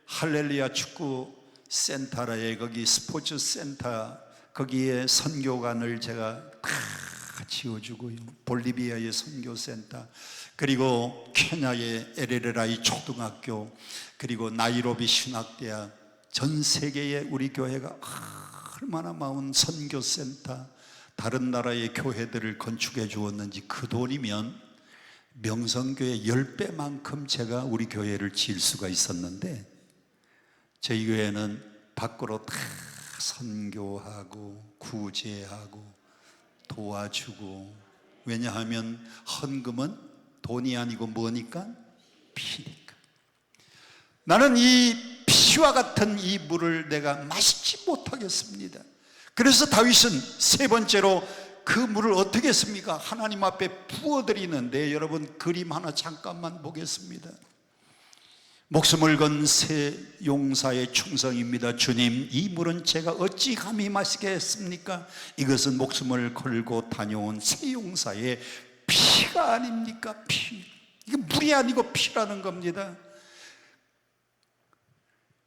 할렐루야 축구 센터라에 거기 스포츠 센터 거기에 선교관을 제가 다 지어주고요, 볼리비아의 선교센터, 그리고 케냐의 LLI 초등학교, 그리고 나이로비 신학대학, 전 세계에 우리 교회가 얼마나 많은 선교센터, 다른 나라의 교회들을 건축해 주었는지 그 돈이면 명성교회 10배만큼 제가 우리 교회를 지을 수가 있었는데, 저희 교회는 밖으로 다 선교하고 구제하고 도와주고, 왜냐하면 헌금은 돈이 아니고 뭐니까? 피니까. 나는 이 피와 같은 이 물을 내가 마시지 못하겠습니다. 그래서 다윗은 세 번째로 그 물을 어떻게 했습니까? 하나님 앞에 부어드리는데, 여러분 그림 하나 잠깐만 보겠습니다. 목숨을 건 새 용사의 충성입니다. 주님, 이 물은 제가 어찌 감히 마시겠습니까? 이것은 목숨을 걸고 다녀온 새 용사의 피가 아닙니까? 피. 이게 물이 아니고 피라는 겁니다.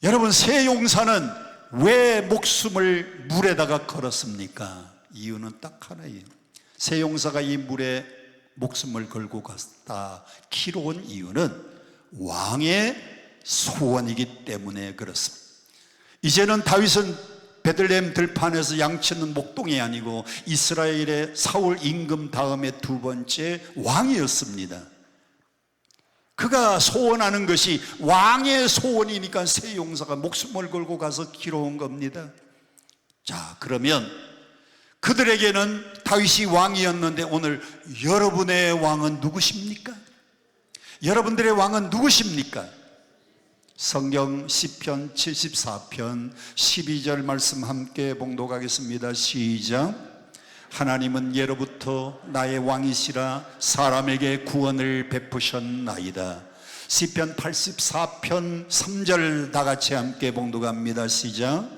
여러분, 새 용사는 왜 목숨을 물에다가 걸었습니까? 이유는 딱 하나예요. 새 용사가 이 물에 목숨을 걸고 갔다 키로운 이유는 왕의 소원이기 때문에 그렇습니다. 이제는 다윗은 베들레헴 들판에서 양치는 목동이 아니고 이스라엘의 사울 임금 다음에 두 번째 왕이었습니다. 그가 소원하는 것이 왕의 소원이니까 새 용사가 목숨을 걸고 가서 키워온 겁니다. 자, 그러면 그들에게는 다윗이 왕이었는데 오늘 여러분의 왕은 누구십니까? 여러분들의 왕은 누구십니까? 성경 시편 74편 12절 말씀 함께 봉독하겠습니다. 시작. 하나님은 예로부터 나의 왕이시라 사람에게 구원을 베푸셨나이다. 시편 84편 3절 다 같이 함께 봉독합니다. 시작.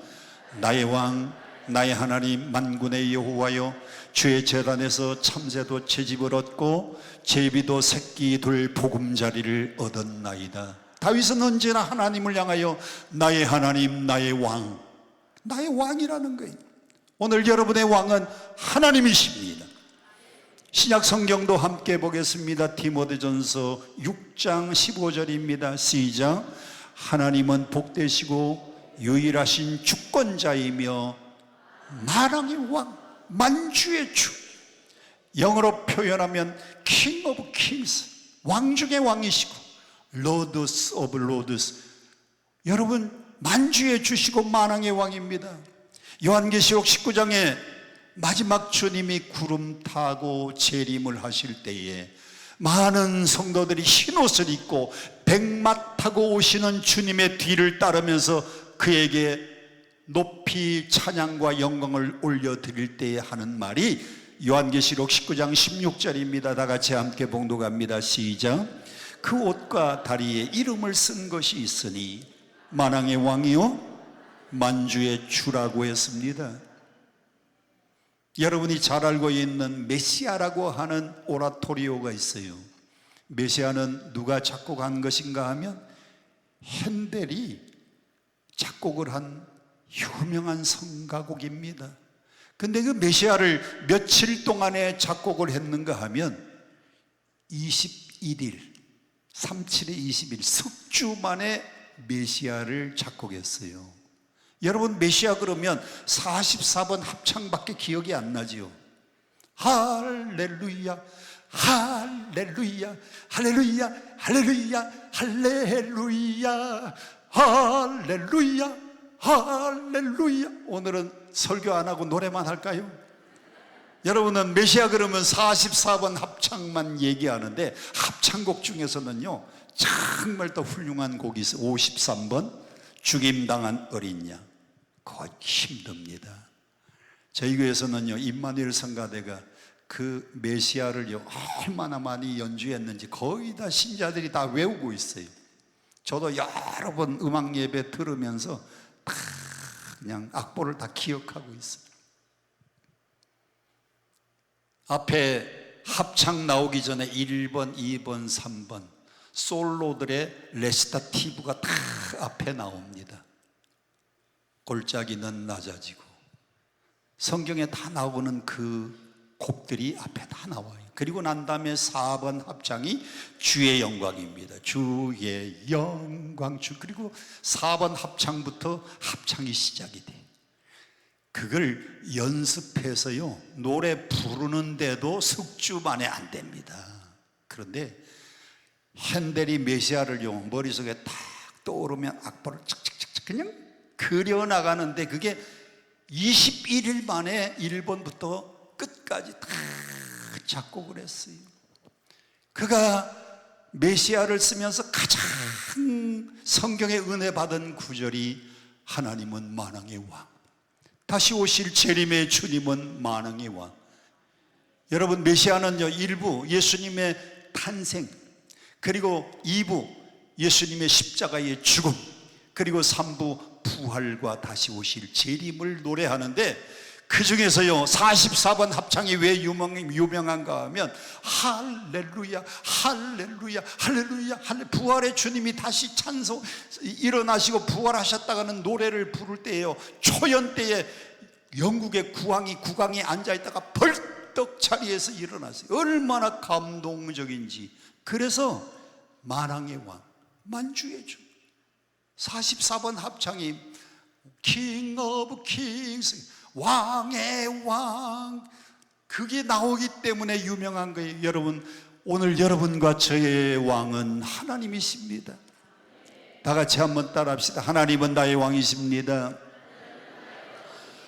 나의 왕 나의 하나님 만군의 여호와여, 주의 제단에서 참새도 채집을 얻고 제비도 새끼 둘 보금자리를 얻었나이다. 다윗은 언제나 하나님을 향하여 나의 하나님 나의 왕, 나의 왕이라는 거예요. 오늘 여러분의 왕은 하나님이십니다. 신약 성경도 함께 보겠습니다. 디모데전서 6장 15절입니다. 시작. 하나님은 복되시고 유일하신 주권자이며 만왕의 왕, 만주의 주, 영어로 표현하면 King of Kings, 왕 중의 왕이시고 Lords of Lords, 여러분 만주의 주시고 만왕의 왕입니다. 요한계시록 19장에 마지막 주님이 구름 타고 재림을 하실 때에 많은 성도들이 흰옷을 입고 백마 타고 오시는 주님의 뒤를 따르면서 그에게 높이 찬양과 영광을 올려드릴 때에 하는 말이 요한계시록 19장 16절입니다. 다 같이 함께 봉독합니다. 시작. 그 옷과 다리에 이름을 쓴 것이 있으니 만왕의 왕이요 만주의 주라고 했습니다. 여러분이 잘 알고 있는 메시아라고 하는 오라토리오가 있어요. 메시아는 누가 작곡한 것인가 하면 핸델이 작곡을 한 유명한 성가곡입니다. 근데 그 메시아를 며칠 동안에 작곡을 했는가 하면 21일, 37에 20일, 석주 만에 메시아를 작곡했어요. 여러분, 메시아 그러면 44번 합창밖에 기억이 안 나지요. 할렐루야 할렐루야 할렐루야 할렐루야 할렐루야 할렐루야 할렐루야. 오늘은 설교 안 하고 노래만 할까요? 여러분은 메시아 그러면 44번 합창만 얘기하는데 합창곡 중에서는요 정말 더 훌륭한 곡이 있어요. 53번 죽임당한 어린 양. 그거 힘듭니다. 저희 교회에서는요 임마누엘 성가대가 그 메시아를요 얼마나 많이 연주했는지 거의 다 신자들이 다 외우고 있어요. 저도 여러 번 음악 예배 들으면서 다 그냥 악보를 다 기억하고 있어요. 앞에 합창 나오기 전에 1번, 2번, 3번 솔로들의 레시타티브가 다 앞에 나옵니다. 골짜기는 낮아지고 성경에 다 나오는 그 곡들이 앞에 다 나와요. 그리고 난 다음에 4번 합창이 주의 영광입니다. 주의 영광 주. 그리고 4번 합창부터 합창이 시작이 돼. 그걸 연습해서요 노래 부르는데도 석주 만에 안 됩니다. 그런데 핸델이 메시아를요 머릿속에 딱 떠오르면 악보를 착착착착 그냥 그려나가는데 그게 21일 만에 1번부터 끝까지 다 작곡을 했어요. 그가 메시아를 쓰면서 가장 성경에 은혜 받은 구절이 하나님은 만왕의 왕, 다시 오실 재림의 주님은 만왕의 왕. 여러분, 메시아는요 1부 예수님의 탄생, 그리고 2부 예수님의 십자가의 죽음, 그리고 3부 부활과 다시 오실 재림을 노래하는데 그 중에서요 44번 합창이 왜 유명한가 하면 할렐루야 할렐루야 할렐루야 할렐루야, 부활의 주님이 다시 찬송 일어나시고 부활하셨다가는 노래를 부를 때예요. 초연 때에 영국의 국왕이 앉아있다가 벌떡 자리에서 일어났어요. 얼마나 감동적인지. 그래서 만왕의 왕, 만주의 주. 44번 합창이 King of Kings, 왕의 왕, 그게 나오기 때문에 유명한 거예요. 여러분, 오늘 여러분과 저의 왕은 하나님이십니다. 다 같이 한번 따라합시다. 하나님은 나의 왕이십니다.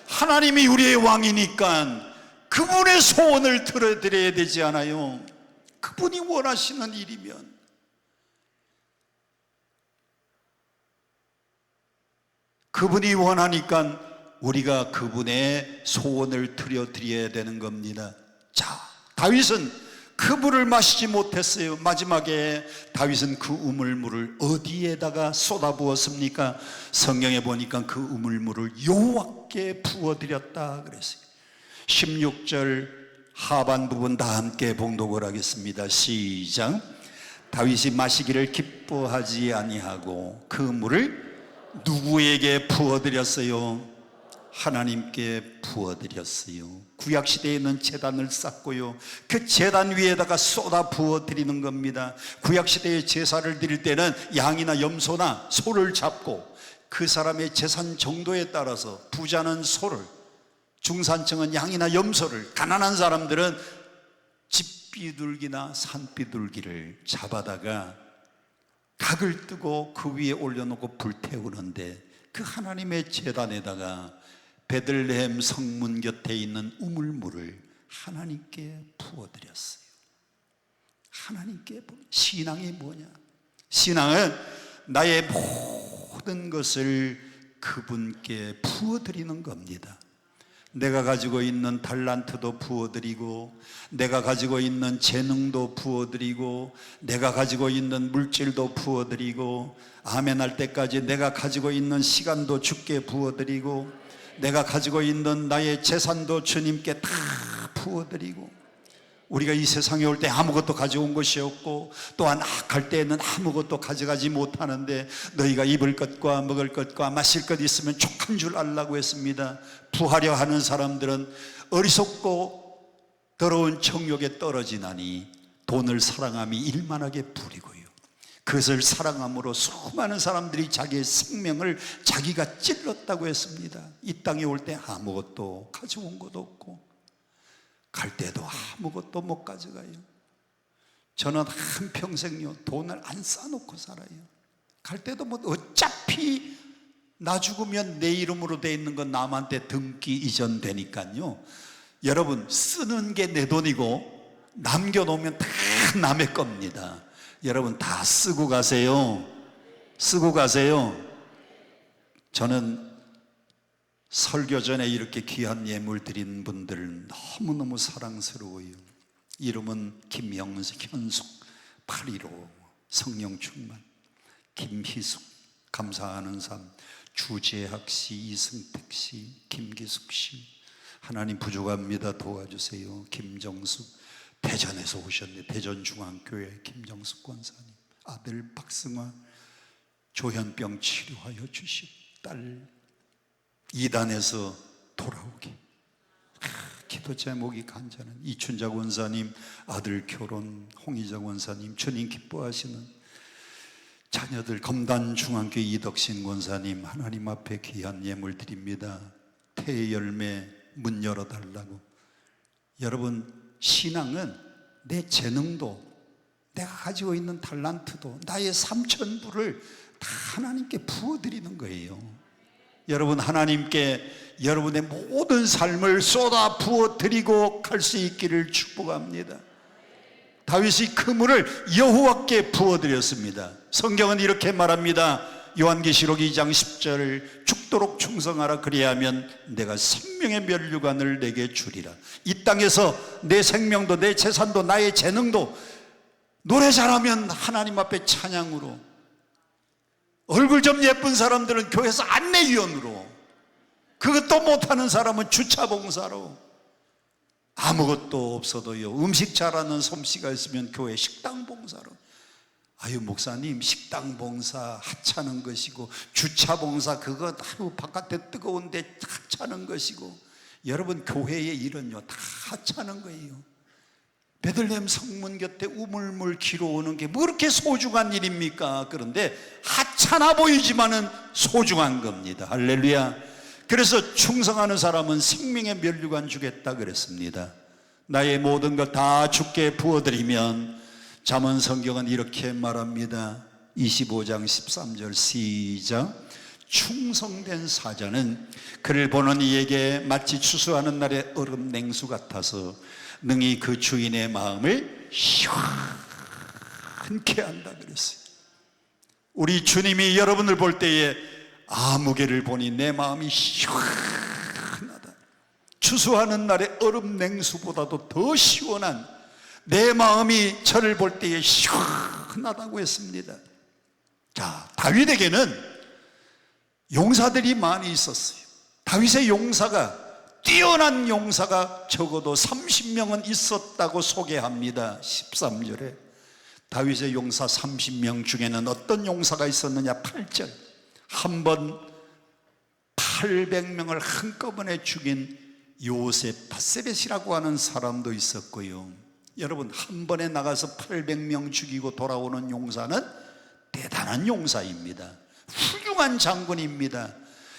하나님이 우리의 왕이니까 그분의 소원을 들어드려야 되지 않아요? 그분이 원하시는 일이면. 그분이 원하니까 우리가 그분의 소원을 드려야 되는 겁니다. 자, 다윗은 그 물을 마시지 못했어요. 마지막에 다윗은 그 우물물을 어디에다가 쏟아부었습니까? 성경에 보니까 그 우물물을 여호와께 부어드렸다 그랬어요. 16절 하반 부분 다 함께 봉독을 하겠습니다. 시작. 다윗이 마시기를 기뻐하지 아니하고 그 물을 누구에게 부어드렸어요? 하나님께 부어드렸어요. 구약시대에는 제단을 쌓고요 그 제단 위에다가 쏟아 부어드리는 겁니다. 구약시대에 제사를 드릴 때는 양이나 염소나 소를 잡고 그 사람의 재산 정도에 따라서 부자는 소를, 중산층은 양이나 염소를, 가난한 사람들은 집비둘기나 산비둘기를 잡아다가 각을 뜨고 그 위에 올려놓고 불태우는데 그 하나님의 제단에다가 베들레헴 성문 곁에 있는 우물물을 하나님께 부어드렸어요. 하나님께 신앙이 뭐냐? 신앙은 나의 모든 것을 그분께 부어드리는 겁니다. 내가 가지고 있는 달란트도 부어드리고, 내가 가지고 있는 재능도 부어드리고, 내가 가지고 있는 물질도 부어드리고, 아멘 할 때까지 내가 가지고 있는 시간도 주께 부어드리고, 내가 가지고 있는 나의 재산도 주님께 다 부어드리고, 우리가 이 세상에 올 때 아무것도 가져온 것이 없고, 또한 갈 때에는 아무것도 가져가지 못하는데, 너희가 입을 것과 먹을 것과 마실 것 있으면 족한 줄 알라고 했습니다. 부하려 하는 사람들은 어리석고 더러운 정욕에 떨어지나니 돈을 사랑함이 일만하게 부리고요, 그것을 사랑함으로 수많은 사람들이 자기의 생명을 자기가 찔렀다고 했습니다. 이 땅에 올 때 아무것도 가져온 것도 없고, 갈 때도 아무것도 못 가져가요. 저는 한평생요 돈을 안 쌓아놓고 살아요. 갈 때도 뭐 어차피 나 죽으면 내 이름으로 돼 있는 건 남한테 등기 이전되니까요, 여러분 쓰는 게 내 돈이고 남겨놓으면 다 남의 겁니다. 여러분 다 쓰고 가세요. 쓰고 가세요. 저는 설교 전에 이렇게 귀한 예물 드린 분들 너무너무 사랑스러워요. 이름은 김현숙 815 성령 충만, 김희숙 감사하는 삶, 주재학 씨, 이승택 씨, 김기숙 씨, 하나님 부족합니다 도와주세요. 김정숙 대전에서 오셨네. 대전중앙교회 김정숙 권사님, 아들 박승화 조현병 치료하여 주시고, 딸 이단에서 돌아오게. 기도 제목이 간절한 이춘자 권사님 아들 결혼, 홍희자 권사님 주님 기뻐하시는 자녀들, 검단중앙교회 이덕신 권사님 하나님 앞에 귀한 예물 드립니다. 태의 열매 문 열어달라고. 여러분 신앙은 내 재능도, 내가 가지고 있는 달란트도, 나의 3,000불을 다 하나님께 부어드리는 거예요. 여러분 하나님께 여러분의 모든 삶을 쏟아 부어드리고 갈 수 있기를 축복합니다. 다윗이 그물을 여호와께 부어드렸습니다. 성경은 이렇게 말합니다. 요한계시록 2장 10절, 죽도록 충성하라, 그리하면 내가 생명의 면류관을 내게 주리라. 이 땅에서 내 생명도 내 재산도 나의 재능도 노래 잘하면 하나님 앞에 찬양으로, 얼굴 좀 예쁜 사람들은 교회에서 안내위원으로, 그것도 못하는 사람은 주차봉사로, 아무것도 없어도요 음식 잘하는 솜씨가 있으면 교회 식당봉사로. 아유 목사님, 식당봉사 하찮은 것이고, 주차봉사 그거 아유 바깥에 뜨거운데 하찮은 것이고, 여러분 교회의 일은요 다 하찮은 거예요. 베들레헴 성문 곁에 우물물 길어오는 게 뭐 그렇게 소중한 일입니까? 그런데 하찮아 보이지만은 소중한 겁니다. 할렐루야. 그래서 충성하는 사람은 생명의 면류관 주겠다 그랬습니다. 나의 모든 것 다 주께 부어드리면, 잠언 성경은 이렇게 말합니다. 25장 13절 시작. 충성된 사자는 그를 보는 이에게 마치 추수하는 날의 얼음 냉수 같아서 능히 그 주인의 마음을 시원케 한다 그랬어요. 우리 주님이 여러분을 볼 때에 아무개를 보니 내 마음이 시원하다. 추수하는 날의 얼음 냉수보다도 더 시원한 내 마음이 저를 볼 때에 시원하다고 했습니다. 자, 다윗에게는 용사들이 많이 있었어요. 다윗의 용사가, 뛰어난 용사가 적어도 30명은 있었다고 소개합니다. 13절에 다윗의 용사 30명 중에는 어떤 용사가 있었느냐? 8절, 한 번 800명을 한꺼번에 죽인 요셉 바세벳이라고 하는 사람도 있었고요. 여러분 한 번에 나가서 800명 죽이고 돌아오는 용사는 대단한 용사입니다. 훌륭한 장군입니다.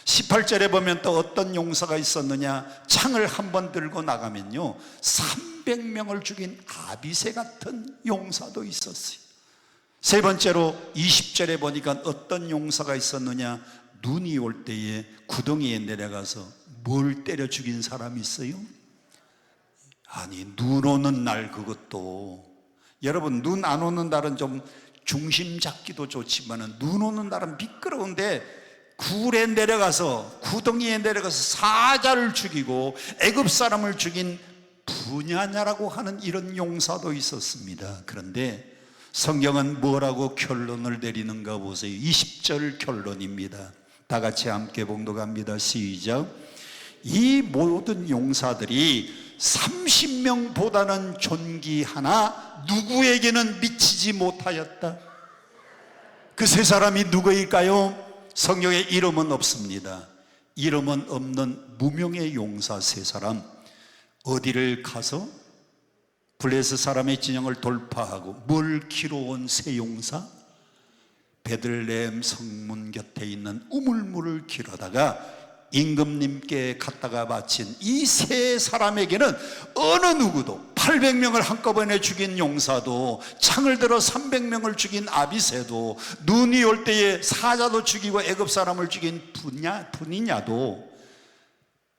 18절에 보면 또 어떤 용사가 있었느냐? 창을 한 번 들고 나가면요 300명을 죽인 아비새 같은 용사도 있었어요. 세 번째로 20절에 보니까 어떤 용사가 있었느냐? 눈이 올 때에 구덩이에 내려가서 뭘 때려 죽인 사람이 있어요? 아니, 눈 오는 날, 그것도 여러분, 눈 안 오는 날은 좀 중심 잡기도 좋지만 눈 오는 날은 미끄러운데 굴에 내려가서, 구덩이에 내려가서 사자를 죽이고 애굽 사람을 죽인 분야냐라고 하는 이런 용사도 있었습니다. 그런데 성경은 뭐라고 결론을 내리는가 보세요. 20절 결론입니다. 다 같이 함께 봉독합니다. 시작. 이 모든 용사들이 30명보다는 존귀하나 누구에게는 미치지 못하였다. 그 세 사람이 누구일까요? 성경에 이름은 없습니다. 이름은 없는 무명의 용사 세 사람, 어디를 가서 블레셋 사람의 진영을 돌파하고 뭘 키러 온 세 용사? 베들레헴 성문 곁에 있는 우물물을 길어다가 임금님께 갖다가 바친 이 세 사람에게는 어느 누구도, 800명을 한꺼번에 죽인 용사도, 창을 들어 300명을 죽인 아비새도, 눈이 올 때에 사자도 죽이고 애굽 사람을 죽인 분이냐도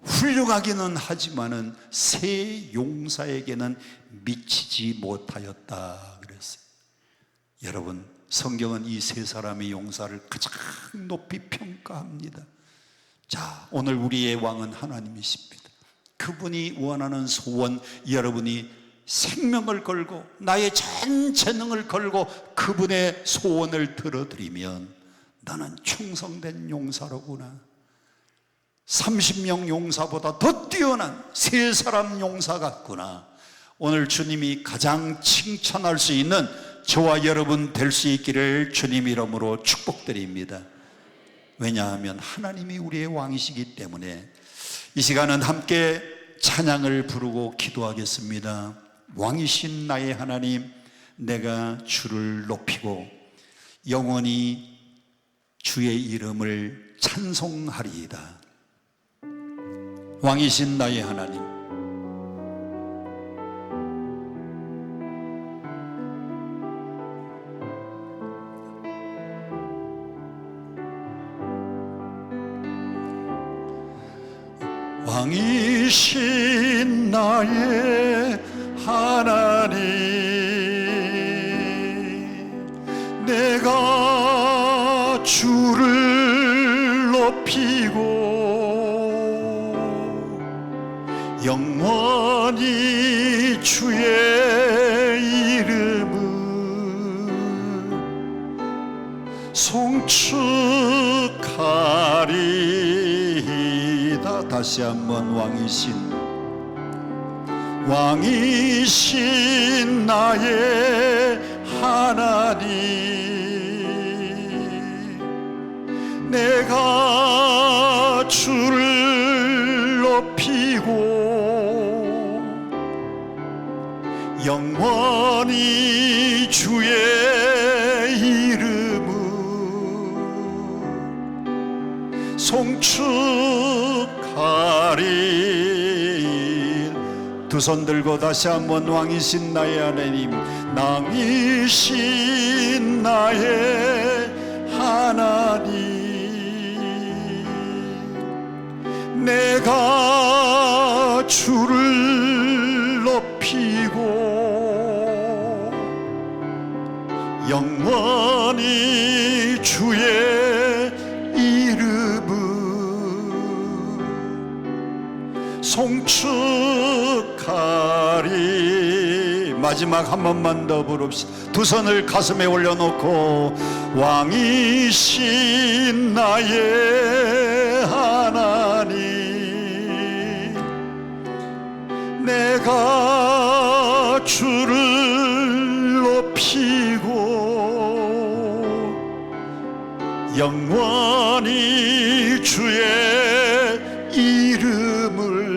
훌륭하기는 하지만은 세 용사에게는 미치지 못하였다 그랬어요. 여러분, 성경은 이 세 사람의 용사를 가장 높이 평가합니다. 자, 오늘 우리의 왕은 하나님이십니다. 그분이 원하는 소원, 여러분이 생명을 걸고 나의 전 재능을 걸고 그분의 소원을 들어드리면 나는 충성된 용사로구나, 30명 용사보다 더 뛰어난 세 사람 용사 같구나, 오늘 주님이 가장 칭찬할 수 있는 저와 여러분 될 수 있기를 주님 이름으로 축복드립니다. 왜냐하면 하나님이 우리의 왕이시기 때문에. 이 시간은 함께 찬양을 부르고 기도하겠습니다. 왕이신 나의 하나님, 내가 주를 높이고 영원히 주의 이름을 찬송하리이다. 왕이신 나의 하나님, 왕이신 나의 하나님, 내가 주를 높이고 영원히 주의 이름을 송축하리이다. 다시 한번 왕이신 나의 하나님, 내가 주를 높이고 영원히 주의 이름을 송축하리. 두 손 들고 다시 한번 왕이신 나의 하나님, 왕이신 나의 하나님, 내가 주를 높이고 영원히 주의 이름을 송축하리. 마지막 한 번만 더 부릅시다. 두 손을 가슴에 올려놓고 왕이신 나의 하나님, 내가 주를 높이고 영원히 주의 이름을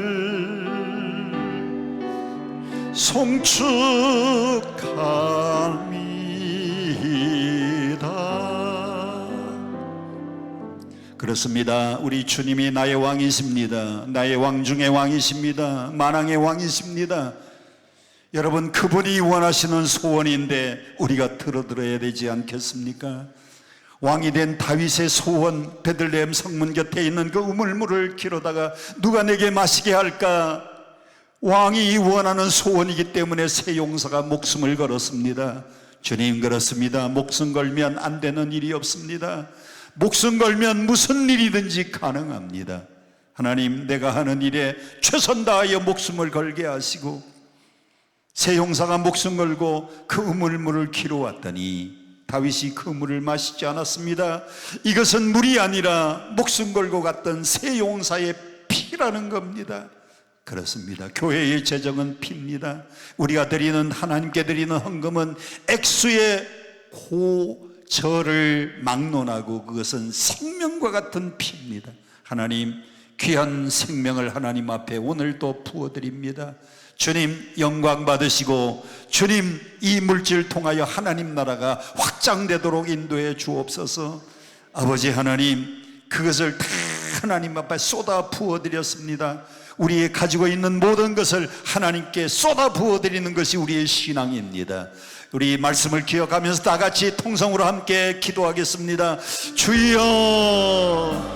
송축합니다. 그렇습니다. 우리 주님이 나의 왕이십니다. 나의 왕 중의 왕이십니다. 만왕의 왕이십니다. 여러분, 그분이 원하시는 소원인데 우리가 들어야 되지 않겠습니까? 왕이 된 다윗의 소원, 베들레헴 성문 곁에 있는 그 우물물을 기르다가 누가 내게 마시게 할까? 왕이 원하는 소원이기 때문에 새 용사가 목숨을 걸었습니다. 주님, 그렇습니다. 목숨 걸면 안 되는 일이 없습니다. 목숨 걸면 무슨 일이든지 가능합니다. 하나님, 내가 하는 일에 최선 다하여 목숨을 걸게 하시고 새 용사가 목숨 걸고 그 우물물을 기르왔더니 다윗이 그 물을 마시지 않았습니다. 이것은 물이 아니라 목숨 걸고 갔던 새 용사의 피라는 겁니다. 그렇습니다. 교회의 재정은 피입니다. 우리가 드리는, 하나님께 드리는 헌금은 액수의 고절을 막론하고 그것은 생명과 같은 피입니다. 하나님, 귀한 생명을 하나님 앞에 오늘도 부어드립니다. 주님, 영광 받으시고 주님, 이 물질을 통하여 하나님 나라가 확장되도록 인도해 주옵소서. 아버지 하나님, 그것을 다 하나님 앞에 쏟아 부어드렸습니다. 우리의 가지고 있는 모든 것을 하나님께 쏟아 부어드리는 것이 우리의 신앙입니다. 우리 말씀을 기억하면서 다 같이 통성으로 함께 기도하겠습니다. 주여,